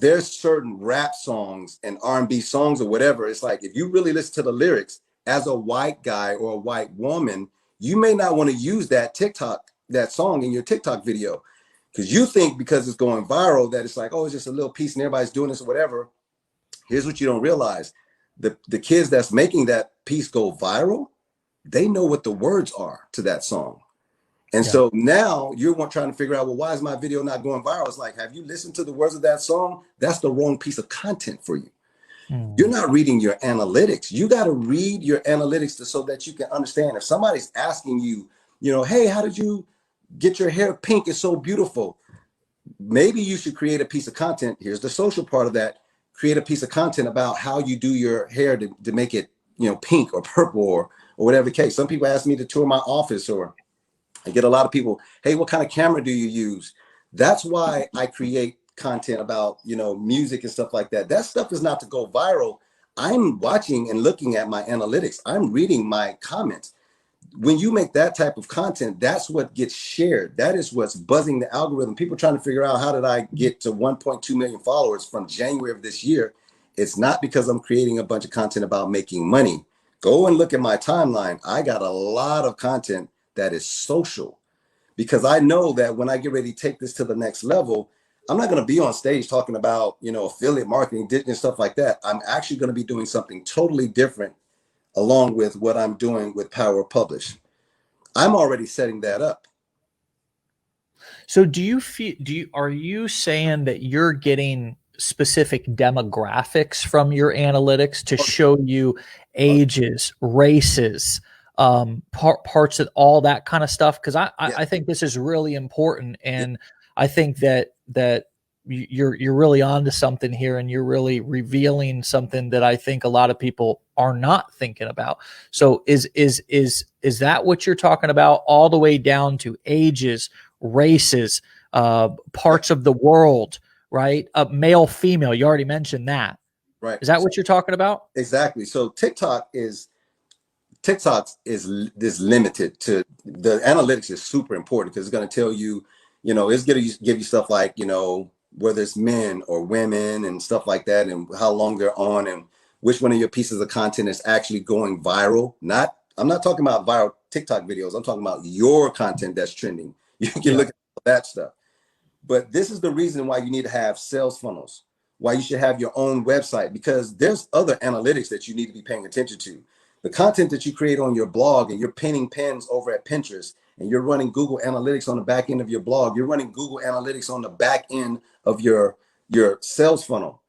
there's certain rap songs and R&B songs or whatever. It's like, if you really listen to the lyrics as a white guy or a white woman, you may not want to use that song in your TikTok video, because you think because it's going viral that it's like, oh, it's just a little piece and everybody's doing this or whatever. Here's what you don't realize. The kids that's making that piece go viral, they know what the words are to that song. And Yeah. so now you're trying to figure out, well, why is my video not going viral? It's like, have you listened to the words of that song? That's the wrong piece of content for you. You're not reading your analytics. You got to read your analytics so that you can understand. If somebody's asking you, you know, hey, how did you get your hair pink? It's so beautiful. Maybe you should create a piece of content. Here's the social part of that. Create a piece of content about how you do your hair to make it, you know, pink or purple or whatever the case. Some people ask me to tour my office, or I get a lot of people, hey, what kind of camera do you use? That's why I create content about, you know, music and stuff like that. That stuff is not to go viral. I'm watching and looking at my analytics. I'm reading my comments. When you make that type of content, that's what gets shared. That is what's buzzing the algorithm. People trying to figure out, how did I get to 1.2 million followers from January of this year? It's not because I'm creating a bunch of content about making money. Go and look at my timeline. I got a lot of content that is social, because I know that when I get ready to take this to the next level, I'm not going to be on stage talking about, you know, affiliate marketing and stuff like that. I'm actually going to be doing something totally different along with what I'm doing with Power Publish. I'm already setting that up. So are you saying that you're getting specific demographics from your analytics to show you ages, races, parts of all that kind of stuff? Because I think this is really important, and I think that you're really onto something here, and you're really revealing something that I think a lot of people are not thinking about. So is that what you're talking about, all the way down to ages, races, parts of the world, right? Male, female, you already mentioned that. Right. Is that what you're talking about? Exactly. So TikTok is limited to, the analytics is super important, because it's going to tell you, you know, it's going to give you stuff like, you know, whether it's men or women and stuff like that, and how long they're on, and which one of your pieces of content is actually going viral. I'm not talking about viral TikTok videos. I'm talking about your content that's trending. You can look at that stuff. But this is the reason why you need to have sales funnels, why you should have your own website, because there's other analytics that you need to be paying attention to. The content that you create on your blog, and you're pinning pins over at Pinterest, and you're running Google Analytics on the back end of your blog, you're running Google Analytics on the back end of your sales funnel.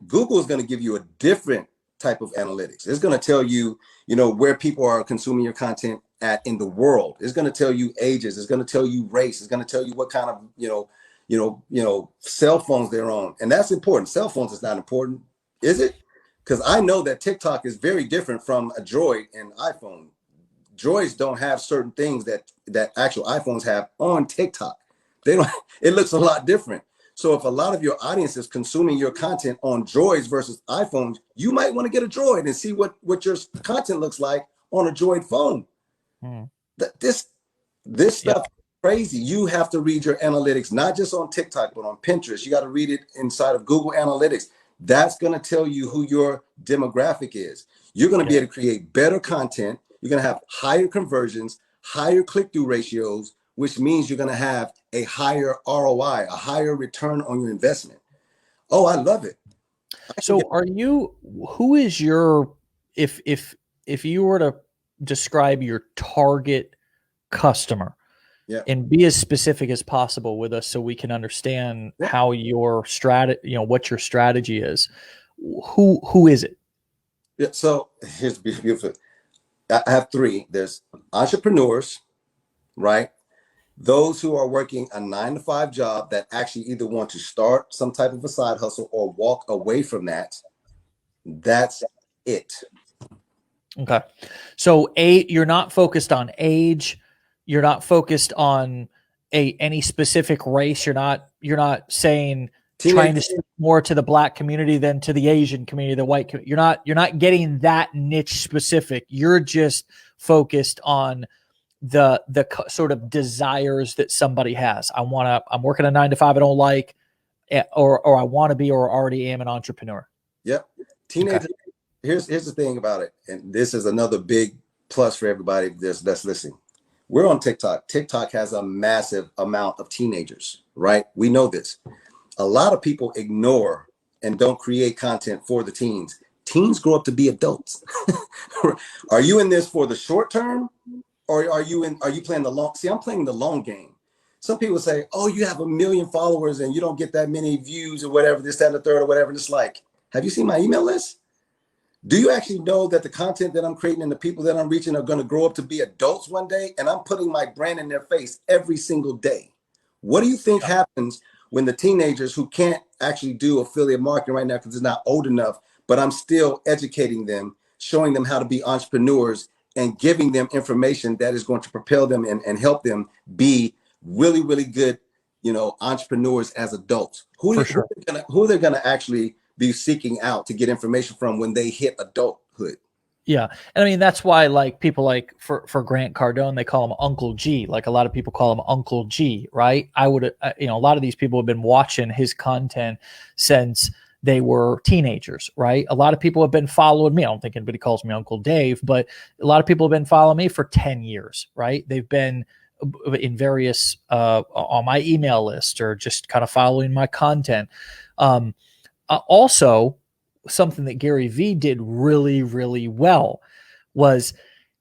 Google is going to give you a different type of analytics. It's going to tell you, you know, where people are consuming your content at in the world. It's going to tell you ages. It's going to tell you race. It's going to tell you what kind of, cell phones they're on. And that's important. Cell phones is not important, is it? Because I know that TikTok is very different from a Droid and iPhone. Droids don't have certain things that actual iPhones have on TikTok. They don't. It looks a lot different. So if a lot of your audience is consuming your content on Droids versus iPhones, you might want to get a Droid and see what your content looks like on a Droid phone. This stuff is crazy. You have to read your analytics, not just on TikTok, but on Pinterest. You got to read it inside of Google Analytics. That's going to tell you who your demographic is. You're going to be able to create better content. You're going to have higher conversions, higher click-through ratios, which means you're going to have a higher ROI, a higher return on your investment. Oh, I love it. So who is your, if you were to describe your target customer, and be as specific as possible with us so we can understand how your strategy, what your strategy is, who is it? Yeah, so here's beautiful. I have three. There's entrepreneurs, right? Those who are working a 9-to-5 job that actually either want to start some type of a side hustle or walk away from that. That's it. Okay. So you're not focused on age. You're not focused on any specific race. You're not saying trying to speak more to the Black community than to the Asian community, the white community. You're not getting that niche specific. You're just focused on the sort of desires that somebody has. I'm working a 9-to-5 I don't like, or I want to be, or already am an entrepreneur. Yep. Teenagers. Okay. Here's the thing about it, and this is another big plus for everybody that's listening. We're on TikTok. TikTok has a massive amount of teenagers, right? We know this. A lot of people ignore and don't create content for the teens. teens grow up to be adults. Are you in this for the short term, or are you playing the long? See, I'm playing the long game. Some people say, oh, you have 1 million followers and you don't get that many views or whatever, this, that, and the third, or whatever. And it's like, have you seen my email list? Do you actually know that the content that I'm creating and the people that I'm reaching are going to grow up to be adults one day? And I'm putting my brand in their face every single day. What do you think happens when the teenagers who can't actually do affiliate marketing right now because they're not old enough, but I'm still educating them, showing them how to be entrepreneurs and giving them information that is going to propel them and help them be really, really good, entrepreneurs as adults? Who are they gonna actually be seeking out to get information from when they hit adulthood? Yeah. And I mean, that's why like people like for Grant Cardone, they call him Uncle G. Like a lot of people call him Uncle G, right? I would, a lot of these people have been watching his content since they were teenagers, right? A lot of people have been following me. I don't think anybody calls me Uncle Dave, but a lot of people have been following me for 10 years, right? They've been in various, on my email list or just kind of following my content. Also, something that Gary Vee did really, really well was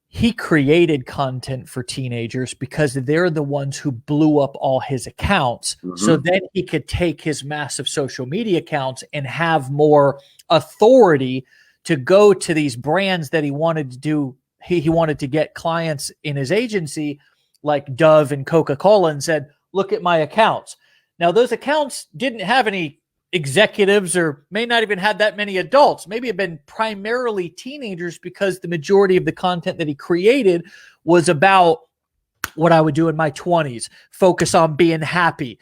he created content for teenagers because they're the ones who blew up all his accounts. Mm-hmm. So then he could take his massive social media accounts and have more authority to go to these brands that he wanted to do. He wanted to get clients in his agency like Dove and Coca-Cola and said, look at my accounts. Now those accounts didn't have any executives or may not even have that many adults, maybe have been primarily teenagers because the majority of the content that he created was about what I would do in my 20s, focus on being happy.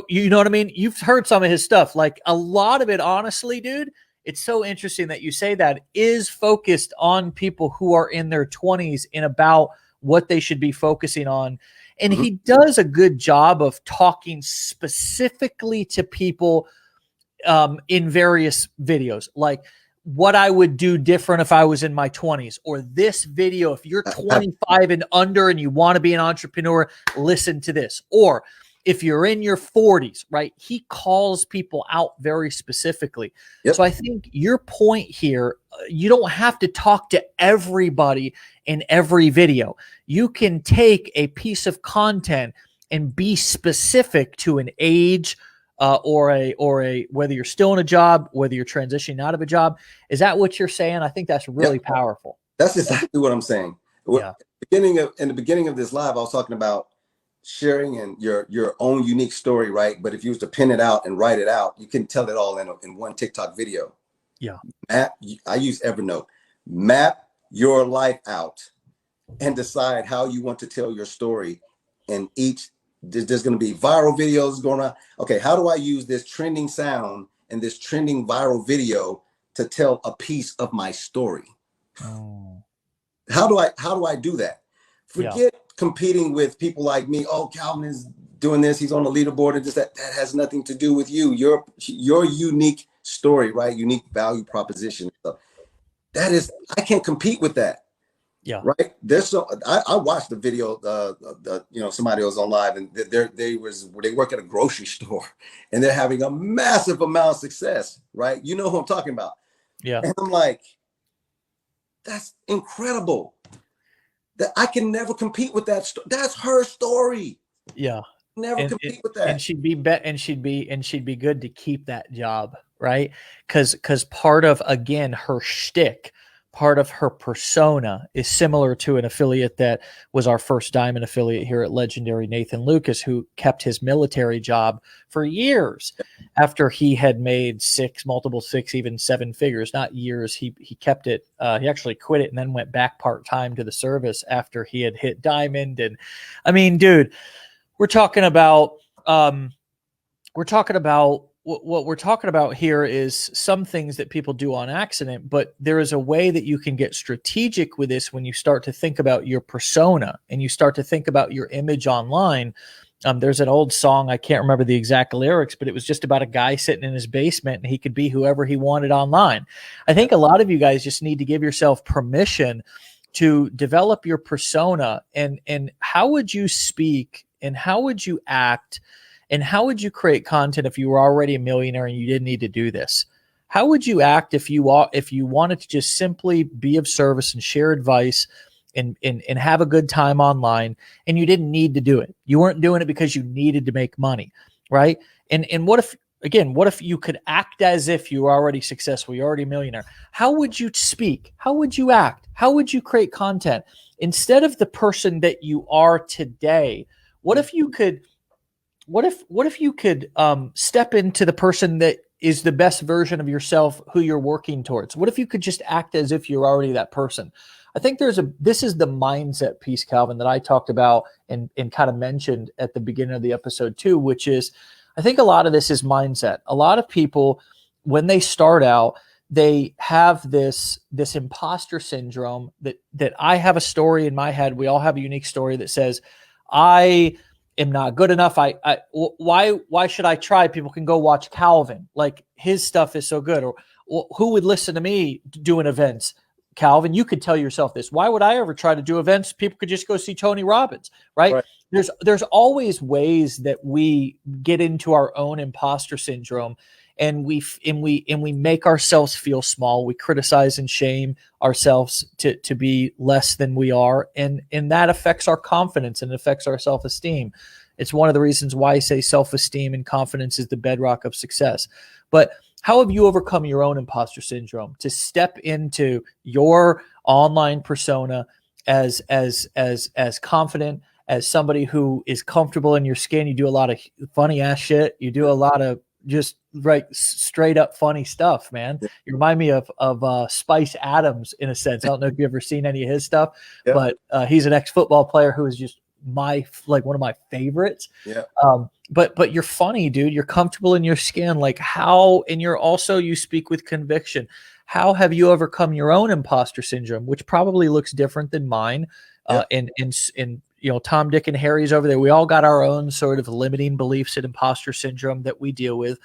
You know what I mean? You've heard some of his stuff. Like a lot of it, honestly, dude, it's so interesting that you say that is focused on people who are in their 20s and about what they should be focusing on. And he does a good job of talking specifically to people in various videos, like what I would do different if I was in my 20s, or this video, if you're 25 and under and you want to be an entrepreneur, listen to this. Or if you're in your 40s, right? He calls people out very specifically. Yep. So I think your point here, you don't have to talk to everybody in every video. You can take a piece of content and be specific to an age, or a whether you're still in a job, whether you're transitioning out of a job. Is that what you're saying? I think that's really powerful. That's exactly what I'm saying. Yeah. In the beginning of this live, I was talking about sharing and your own unique story, right? But if you was to pin it out and write it out, you can tell it all in one TikTok video. Yeah. I use Evernote. Map your life out and decide how you want to tell your story. And there's going to be viral videos going on. Okay, how do I use this trending sound and this trending viral video to tell a piece of my story? Oh. How do I do that? Forget competing with people like me. Oh, Calvin is doing this. He's on the leaderboard, and that has nothing to do with you. Your unique story, right? Unique value proposition. That is, I can't compete with that. Yeah. Right. I watched the video. Somebody was on live, and they work at a grocery store, and they're having a massive amount of success. Right. You know who I'm talking about. Yeah. And I'm like, that's incredible. That I can never compete with that. That's her story. Yeah. Never compete with that. And she'd be good to keep that job, right? Because part of, again, her shtick, part of her persona is similar to an affiliate that was our first diamond affiliate here at Legendary, Nathan Lucas, who kept his military job for years after he had made multiple six, even seven figures, not years. He kept it. He actually quit it and then went back part-time to the service after he had hit diamond. And I mean, dude, we're talking about what we're talking about here is some things that people do on accident, but there is a way that you can get strategic with this when you start to think about your persona and you start to think about your image online. There's an old song, I can't remember the exact lyrics, but it was just about a guy sitting in his basement and he could be whoever he wanted online. I think a lot of you guys just need to give yourself permission to develop your persona, and how would you speak and how would you act and how would you create content if you were already a millionaire and you didn't need to do this? How would you act if you wanted to just simply be of service and share advice and have a good time online, and you didn't need to do it? You weren't doing it because you needed to make money, right? And what if you could act as if you were already successful, you're already a millionaire? How would you speak? How would you act? How would you create content instead of the person that you are today? What if you could step into the person that is the best version of yourself, who you're working towards? What if you could just act as if you're already that person? I think this is the mindset piece, Calvin, that I talked about and kind of mentioned at the beginning of the episode too, which is, I think a lot of this is mindset. A lot of people, when they start out, they have this imposter syndrome that I have a story in my head. We all have a unique story that says, I am not good enough. Why should I try? People can go watch Calvin. Like, his stuff is so good. Or who would listen to me doing events? Calvin, you could tell yourself this. Why would I ever try to do events? People could just go see Tony Robbins, right? There's always ways that we get into our own imposter syndrome, and we make ourselves feel small. We criticize and shame ourselves to be less than we are, and that affects our confidence and affects our self-esteem. It's one of the reasons why I say self-esteem and confidence is the bedrock of success. But how have you overcome your own imposter syndrome to step into your online persona as confident, as somebody who is comfortable in your skin? You do a lot of funny ass shit. You do a lot of just straight up funny stuff, man. You remind me of Spice Adams in a sense. I don't know if you've ever seen any of his stuff, but he's an ex-football player who is just one of my favorites. But you're funny, dude. You're comfortable in your skin. Like, how, and you speak with conviction. How have you overcome your own imposter syndrome, which probably looks different than mine? And Tom, Dick, and Harry's over there. We all got our own sort of limiting beliefs and imposter syndrome that we deal with.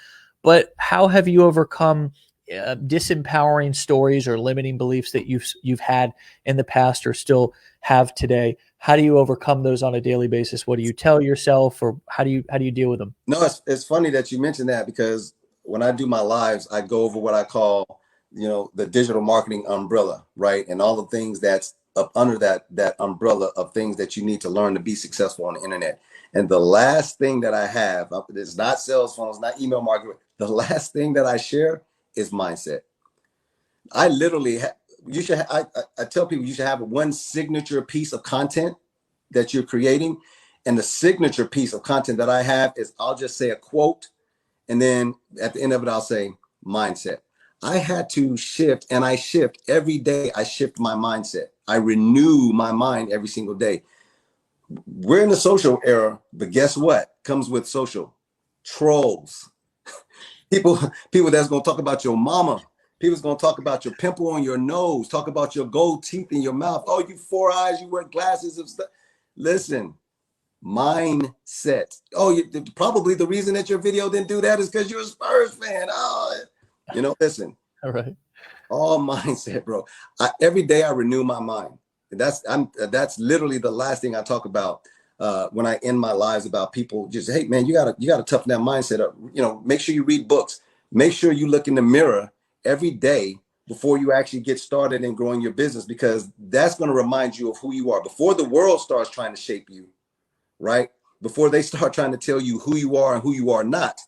But how have you overcome disempowering stories or limiting beliefs that you've had in the past or still have today? How do you overcome those on a daily basis? What do you tell yourself, or how do you deal with them? No, it's funny that you mentioned that, because when I do my lives, I go over what I call, the digital marketing umbrella, right? And all the things that's up under that umbrella of things that you need to learn to be successful on the internet. And the last thing that I have, it's not sales funnels, not email marketing. The last thing that I share is mindset. I literally I tell people you should have one signature piece of content that you're creating. And the signature piece of content that I have is, I'll just say a quote, and then at the end of it, I'll say mindset. I had to shift, and I shift every day. I shift my mindset. I renew my mind every single day. We're in the social era, but guess what comes with social? Trolls. People that's going to talk about your mama. People's going to talk about your pimple on your nose, talk about your gold teeth in your mouth. Oh, you 4 eyes, you wear glasses and stuff. Listen, mindset. Oh, probably the reason that your video didn't do that is because you're a Spurs fan. Oh, listen. All right. All mindset, bro. Every day I renew my mind. That's literally the last thing I talk about when I end my lives, about people just, hey man, you gotta toughen that mindset up. Make sure you read books. Make sure you look in the mirror every day before you actually get started in growing your business, because that's going to remind you of who you are before the world starts trying to shape you, right? Before they start trying to tell you who you are and who you are not.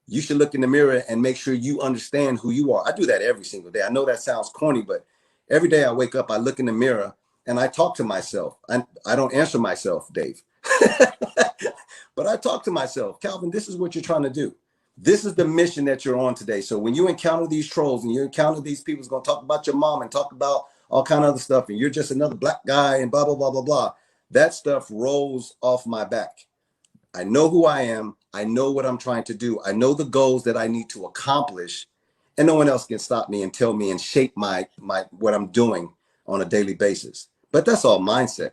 You should look in the mirror and make sure you understand who you are. I do that every single day. I know that sounds corny, but every day I wake up, I look in the mirror and I talk to myself. I don't answer myself, Dave, but I talk to myself. Calvin, this is what you're trying to do. This is the mission that you're on today. So when you encounter these trolls and you encounter these people who's going to talk about your mom and talk about all kind of other stuff, and you're just another black guy and blah, blah, blah, blah, blah, that stuff rolls off my back. I know who I am. I know what I'm trying to do. I know the goals that I need to accomplish, and no one else can stop me and tell me and shape my what I'm doing on a daily basis. But that's all mindset.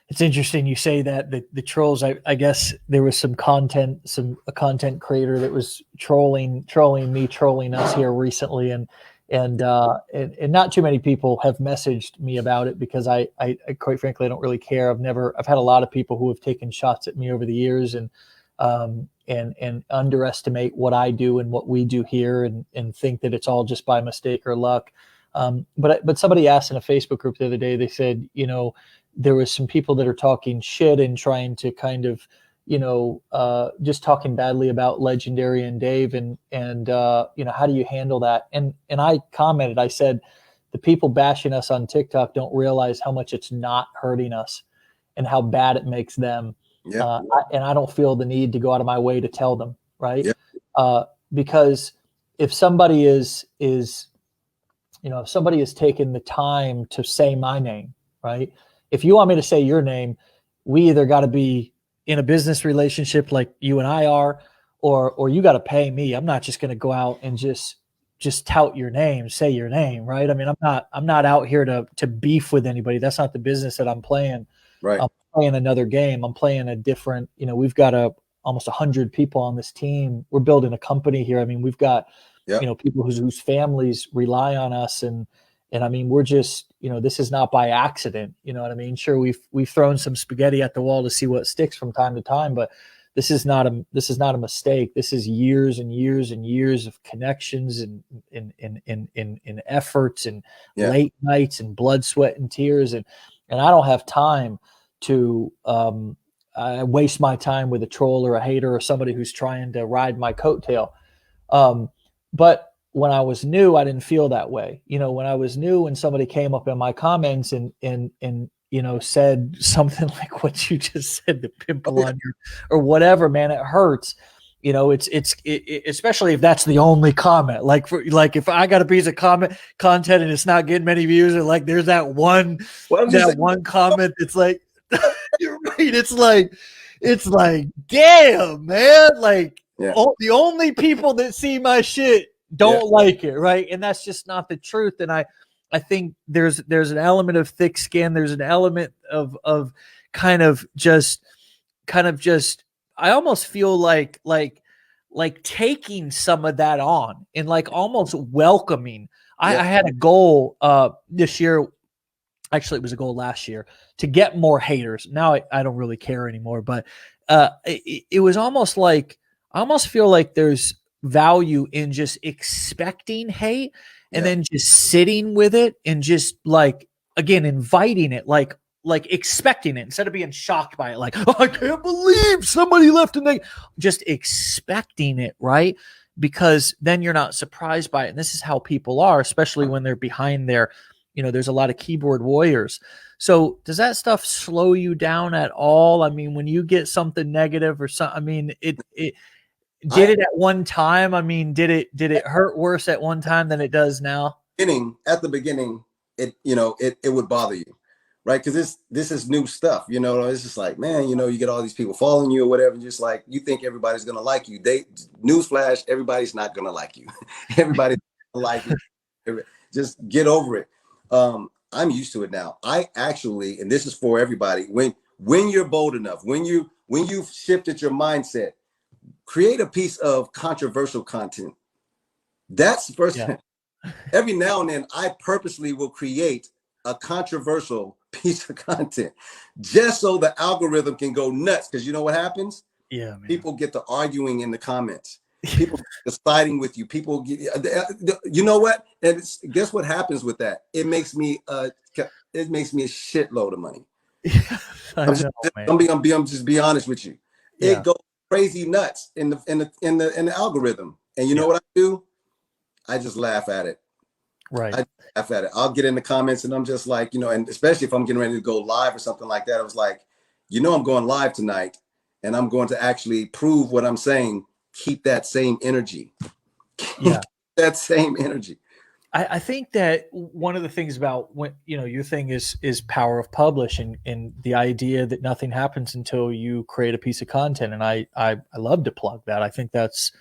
It's interesting you say that the trolls. I guess there was a content creator that was trolling us here recently, and not too many people have messaged me about it, because I quite frankly, I don't really care. I've had a lot of people who have taken shots at me over the years, and and underestimate what I do and what we do here, and think that it's all just by mistake or luck. But somebody asked in a Facebook group the other day, they said, there was some people that are talking shit and trying to kind of, just talking badly about Legendary and Dave, and how do you handle that? And I commented, I said, the people bashing us on TikTok don't realize how much it's not hurting us and how bad it makes them. Yeah. And I don't feel the need to go out of my way to tell them, right? Yeah. Because if somebody is if somebody has taken the time to say my name, right? If you want me to say your name, we either got to be in a business relationship like you and I are, or you got to pay me. I'm not just going to go out and just tout your name, say your name, right? I mean, I'm not out here to beef with anybody. That's not the business that I'm playing. Right. I'm playing another game. I'm playing a different, we've got almost 100 people on this team. We're building a company here. I mean, we've got, people whose families rely on us. And I mean, we're just, this is not by accident. You know what I mean? Sure, we've thrown some spaghetti at the wall to see what sticks from time to time, but this is not a mistake. This is years and years and years of connections and in efforts and late nights and blood, sweat, and tears. And I don't have time to waste my time with a troll or a hater or somebody who's trying to ride my coattail. But when I was new, I didn't feel that way. When I was new, when somebody came up in my comments and said something like what you just said, the pimple on your, or whatever, man, it hurts. It's especially if that's the only comment. Like if I got a piece of content and it's not getting many views, and like there's that one comment that's like, you're right. It's like, damn, man. Like the only people that see my shit don't like it, right? And that's just not the truth. And I think there's an element of thick skin. There's an element of kind of just I almost feel like taking some of that on and like almost welcoming. I had a goal this year. Actually, it was a goal last year to get more haters. Now I don't really care anymore, but it was almost like, I almost feel like there's value in just expecting hate and then just sitting with it and just like, again, inviting it, like expecting it instead of being shocked by it. Like, oh, I can't believe somebody left a negative. Just expecting it, right? Because then you're not surprised by it. And this is how people are, especially when they're behind their, there's a lot of keyboard warriors. So does that stuff slow you down at all? I mean, when you get something negative or something, I mean, it did it at one time? I mean, did it hurt worse at one time than it does now? At the beginning, it would bother you, right? Because this is new stuff. It's just like, man, you get all these people following you or whatever, and just like you think everybody's gonna like you. Newsflash, everybody's not gonna like you. Everybody's gonna like you. Just get over it. I'm used to it now. I actually, and this is for everybody, when you're bold enough, when you've shifted your mindset, create a piece of controversial content. That's the first thing. Every now and then, I purposely will create a controversial piece of content just so the algorithm can go nuts. Because you know what happens? Yeah, man. People get to arguing in the comments. People siding with you. People, you know what? And guess what happens with that? It makes me a shitload of money. I'm just be honest with you. It goes crazy nuts in the algorithm. And you know what I do? I just laugh at it. Right. I laugh at it. I'll get in the comments and I'm just like, and especially if I'm getting ready to go live or something like that, I was like, I'm going live tonight and I'm going to actually prove what I'm saying. Keep that same energy. That same energy. I think that one of the things about when, your thing is power of publish and the idea that nothing happens until you create a piece of content. And I love to plug that. I think that's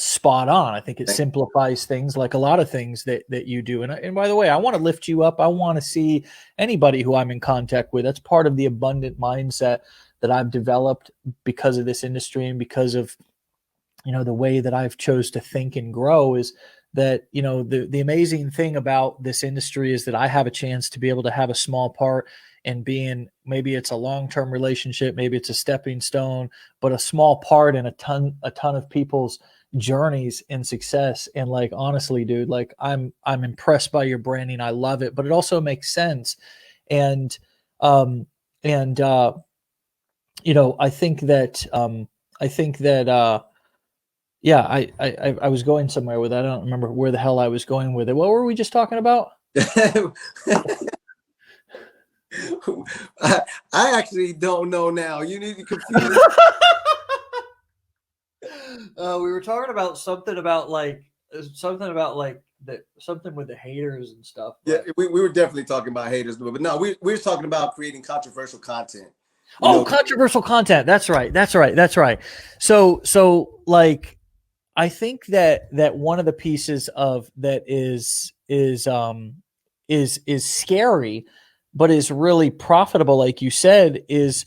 spot on. I think it simplifies things like a lot of things that you do. And by the way, I want to lift you up. I want to see anybody who I'm in contact with. That's part of the abundant mindset that I've developed because of this industry and because of, the way that I've chose to think and grow is that, you know, the amazing thing about this industry is that I have a chance to be able to have a small part in being, maybe it's a long-term relationship, maybe it's a stepping stone, but a small part in a ton of people's journeys and success. And like, honestly, dude, like I'm impressed by your branding. I love it, but it also makes sense. And, um, and, you know, I think that, yeah, I was going somewhere with that. I don't remember where the hell I was going with it. What were we just talking about? I actually don't know now. You need to confuse. We were talking about something about like something with the haters and stuff. But... Yeah, we were definitely talking about haters, but no, we were talking about creating controversial content. Controversial content. That's right. So like, I think that one of the pieces of that is scary, but is really profitable, like you said, is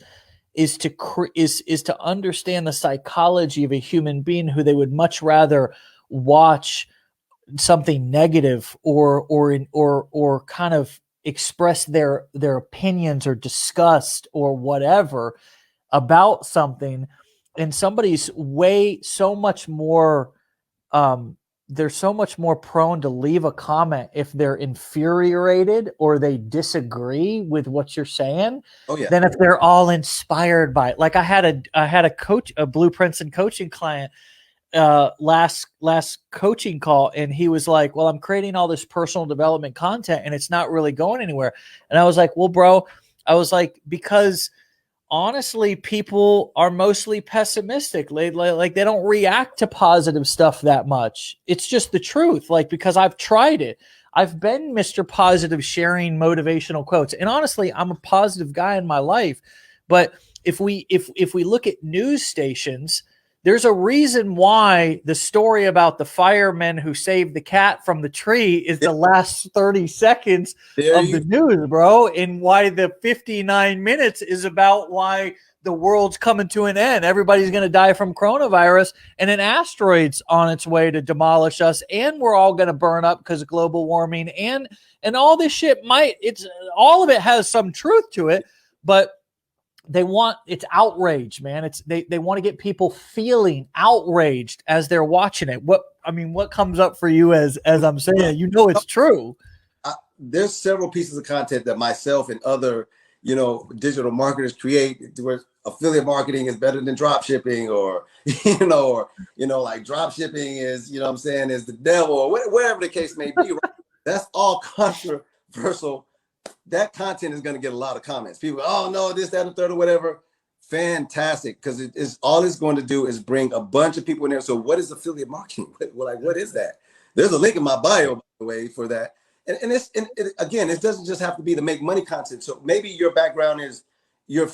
to understand the psychology of a human being who they would much rather watch something negative or kind of express their opinions or disgust or whatever about something, and somebody's so much more they're so much more prone to leave a comment if they're infuriated or they disagree with what you're saying, than if they're all inspired by it. Like I had a blueprints and coaching client last coaching call, and he was like, well, I'm creating all this personal development content and it's not really going anywhere. And I was like, well, bro, I was like, because honestly, people are mostly pessimistic. They don't react to positive stuff that much. It's just the truth. Like, because I've tried it. I've been Mr. Positive, sharing motivational quotes. And honestly, I'm a positive guy in my life. But if we look at news stations, there's a reason why the story about the firemen who saved the cat from the tree is the last 30 seconds of the news, bro. And why the 59 minutes is about why the world's coming to an end. Everybody's going to die from coronavirus, and an asteroid's on its way to demolish us. And we're all going to burn up because of global warming, and all this shit all of it has some truth to it, but it's outrage, man. They want to get people feeling outraged as they're watching it. What comes up for you as I'm saying, you know, it's true. There's several pieces of content that myself and other, you know, digital marketers create where affiliate marketing is better than drop shipping, or, like drop shipping is, you know what I'm saying, is the devil, or whatever the case may be. Right? That's all controversial. That content is going to get a lot of comments. People, oh no, this, that, and the third, or whatever. Fantastic, because all it's going to do is bring a bunch of people in there. So what is affiliate marketing? What is that? There's a link in my bio, by the way, for that. And again, it doesn't just have to be to make money content. So maybe your background is you're a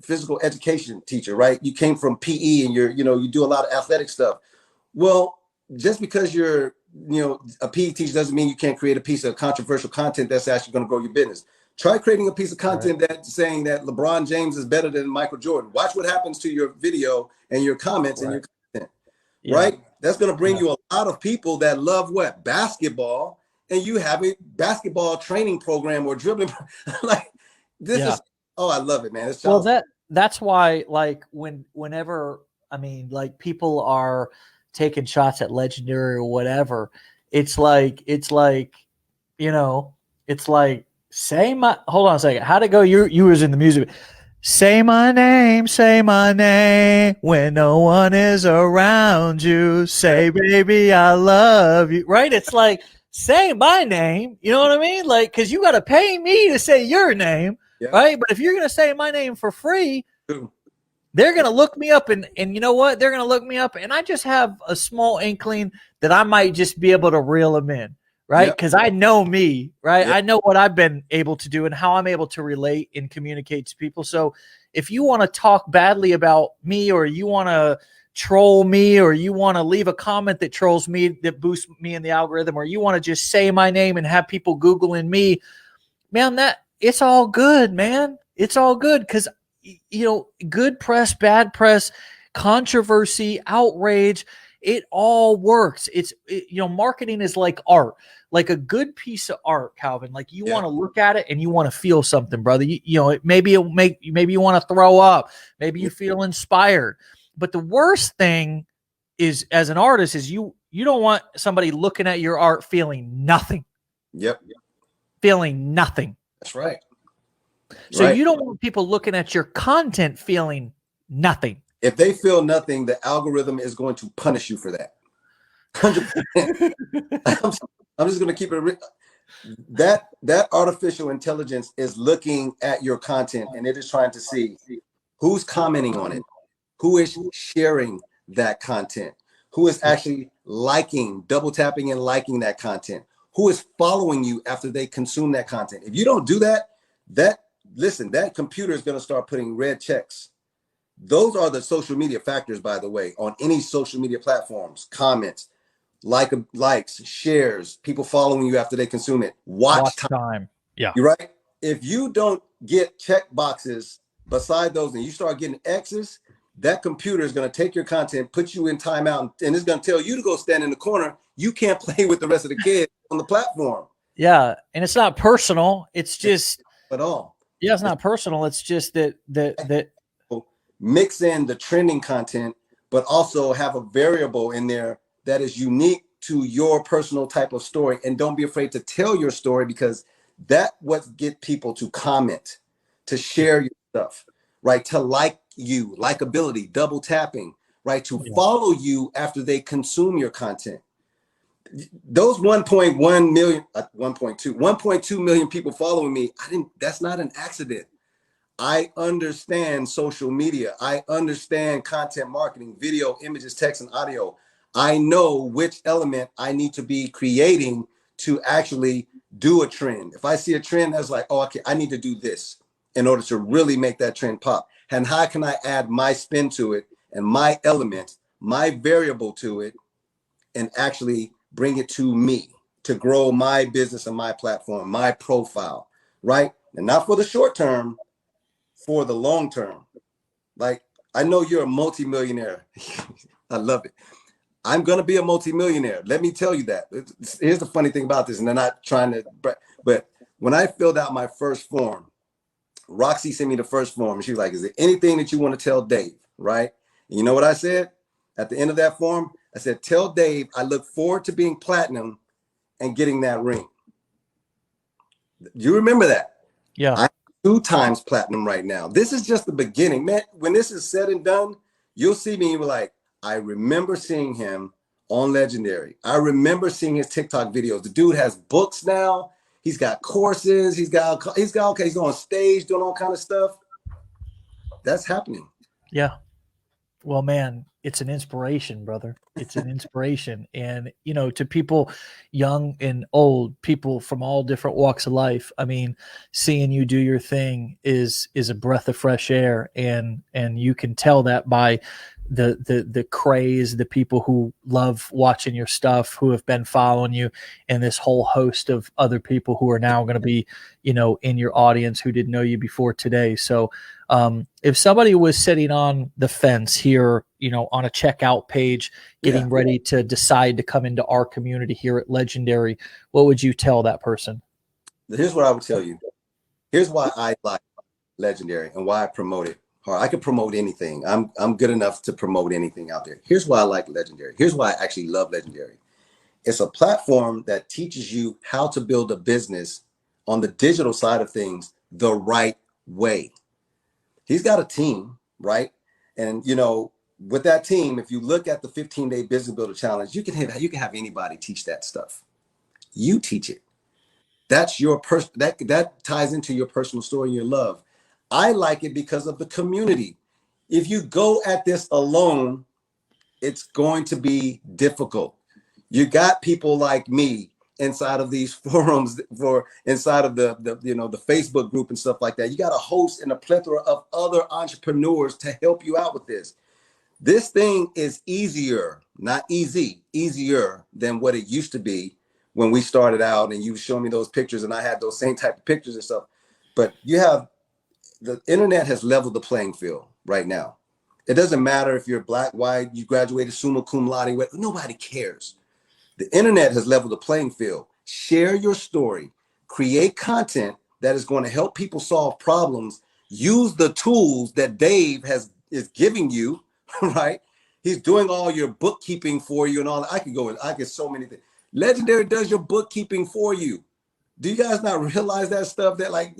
physical education teacher, right? You came from PE and you do a lot of athletic stuff. Well, just because you're a PE teacher doesn't mean you can't create a piece of controversial content that's actually going to grow your business. Try creating a piece of content that's saying that LeBron James is better than Michael Jordan. Watch what happens to your video and your comments and your content, right? That's going to bring you a lot of people that love what? Basketball, and you have a basketball training program or dribbling. Like this is, I love it, man. That's why, like, whenever people are taking shots at Legendary or whatever, it's like say my, hold on a second, how'd it go? You was in the music. Say my name when no one is around you. Say, baby, I love you. Right? It's like, say my name. You know what I mean? Like, because you got to pay me to say your name, right? But if you're going to say my name for free, they're going to look me up, and you know what? They're going to look me up, and I just have a small inkling that I might just be able to reel them in, right? Because I know me, right? I know what I've been able to do and how I'm able to relate and communicate to people. So if you want to talk badly about me, or you want to troll me, or you want to leave a comment that trolls me, that boosts me in the algorithm, or you want to just say my name and have people Googling me, man, it's all good, man. It's all good, because good press, bad press, controversy, outrage, It all works. Marketing is like art, like a good piece of art, Calvin. Like you want to look at it and you want to feel something, brother. Maybe you want to throw up. Maybe you feel inspired. But the worst thing is, as an artist, is you don't want somebody looking at your art feeling nothing. Yep. Feeling nothing. That's right. So you don't want people looking at your content feeling nothing. If they feel nothing, the algorithm is going to punish you for that. 100%. I'm just going to keep it. That artificial intelligence is looking at your content, and it is trying to see who's commenting on it, who is sharing that content, who is actually liking, double tapping and liking that content, who is following you after they consume that content. If you don't do that, that computer is going to start putting red checks. Those are the social media factors, by the way, on any social media platforms: comments, likes, shares, people following you after they consume it, watch time. Yeah. You're right. If you don't get check boxes beside those and you start getting X's, that computer is going to take your content, put you in timeout, and it's going to tell you to go stand in the corner. You can't play with the rest of the kids on the platform. Yeah. And it's not personal. It's just at all. Yeah, it's not personal. It's just that mix in the trending content, but also have a variable in there that is unique to your personal type of story. And don't be afraid to tell your story, because that's what get people to comment, to share your stuff, right? To like you, likability, double tapping, right? To follow you after they consume your content. Those 1.1 million, 1.2 million people following me, that's not an accident. I understand social media. I understand content marketing, video, images, text, and audio. I know which element I need to be creating to actually do a trend. If I see a trend that's like, oh, okay, I need to do this in order to really make that trend pop. And how can I add my spin to it and my element, my variable to it, and actually bring it to me to grow my business and my platform, my profile, right? And not for the short term, for the long term. Like, I know you're a multimillionaire. I love it. I'm going to be a multimillionaire. Let me tell you that. Here's the funny thing about this, and I'm not trying to, but when I filled out my first form, Roxy sent me the first form, and she was like, is there anything that you want to tell Dave, right? And you know what I said? At the end of that form, I said, tell Dave I look forward to being platinum and getting that ring. You remember that? Yeah. I'm 2 times platinum right now. This is just the beginning, man. When this is said and done, you'll see me like, I remember seeing him on Legendary. I remember seeing his TikTok videos. The dude has books now. He's got courses. He's on stage doing all kind of stuff. That's happening. Yeah. Well, man, it's an inspiration, brother. It's an inspiration. And, to people young and old, people from all different walks of life, I mean, seeing you do your thing is a breath of fresh air. And you can tell that by the craze, the people who love watching your stuff, who have been following you, and this whole host of other people who are now going to be, in your audience who didn't know you before today. So if somebody was sitting on the fence here, on a checkout page, getting ready to decide to come into our community here at Legendary, what would you tell that person? Here's what I would tell you. Here's why I like Legendary and why I promote it. Or I could promote anything. I'm good enough to promote anything out there. Here's why I like Legendary. Here's why I actually love Legendary. It's a platform that teaches you how to build a business on the digital side of things the right way. He's got a team, right? And with that team, if you look at the 15-day business builder challenge, you can have anybody teach that stuff. You teach it. That's your that ties into your personal story and your love. I like it because of the community. If you go at this alone, it's going to be difficult. You got people like me inside of these forums, inside of the Facebook group and stuff like that. You got a host and a plethora of other entrepreneurs to help you out with this. This thing is easier, not easy, easier than what it used to be when we started out, and you showed me those pictures and I had those same type of pictures and stuff. But the internet has leveled the playing field right now. It doesn't matter if you're black, white, you graduated summa cum laude, nobody cares. The internet has leveled the playing field. Share your story, create content that is going to help people solve problems. Use the tools that Dave is giving you, right? He's doing all your bookkeeping for you and all that. I could so many things. Legendary does your bookkeeping for you. Do you guys not realize that stuff that like,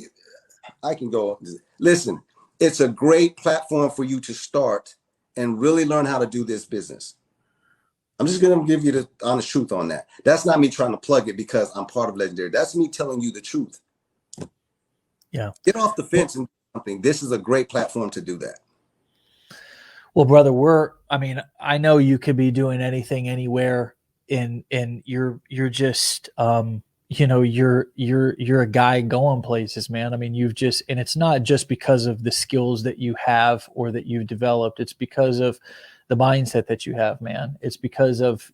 I can go, listen, it's a great platform for you to start and really learn how to do this business. I'm just going to give you the honest truth on that. That's not me trying to plug it because I'm part of Legendary. That's me telling you the truth. Yeah. Get off the fence and do something. This is a great platform to do that. Well, brother, I know you could be doing anything, anywhere, and you're just, you're a guy going places, man. I mean, and it's not just because of the skills that you have or that you've developed. It's because of the mindset that you have, man. It's because of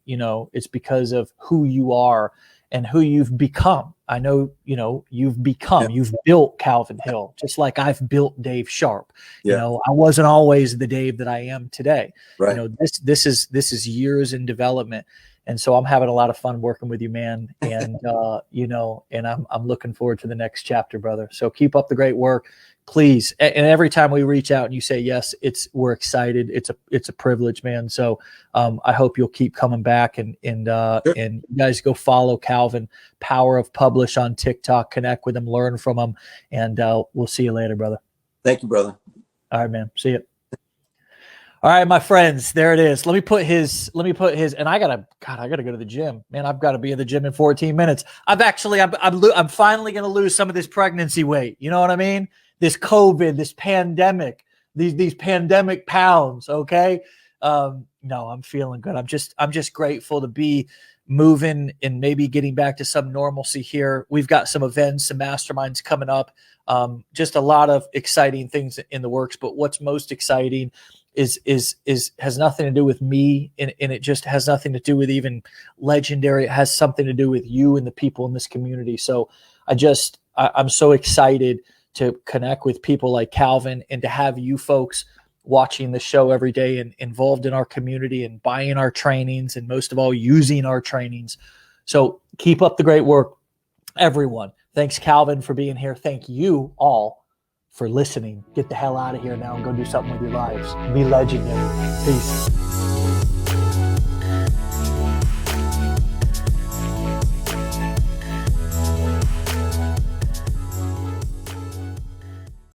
who you are and who you've become. I know, you've built Calvin Hill, just like I've built Dave Sharpe. Yeah. I wasn't always the Dave that I am today. Right. This is years in development. And so I'm having a lot of fun working with you, man. And, and I'm looking forward to the next chapter, brother. So keep up the great work, please. And every time we reach out and you say yes, we're excited. It's a privilege, man. So I hope you'll keep coming back and Sure. And you guys go follow Calvin, Power of Publish on TikTok, connect with him, learn from him. And we'll see you later, brother. Thank you, brother. All right, man. See you. All right, my friends, there it is. Let me put his, and I gotta go to the gym, man. I've got to be in the gym in 14 minutes. I'm finally going to lose some of this pregnancy weight. You know what I mean? This COVID, this pandemic, these pandemic pounds. Okay. No, I'm feeling good. I'm just grateful to be moving and maybe getting back to some normalcy here. We've got some events, some masterminds coming up. Just a lot of exciting things in the works, but what's most exciting has nothing to do with me, and it just has nothing to do with even Legendary. It has something to do with you and the people in this community. So I'm so excited to connect with people like Calvin and to have you folks watching the show every day and involved in our community and buying our trainings and most of all using our trainings. So keep up the great work, everyone. Thanks, Calvin, for being here. Thank you all for listening. Get the hell out of here now and go do something with your lives. Be legendary. Peace.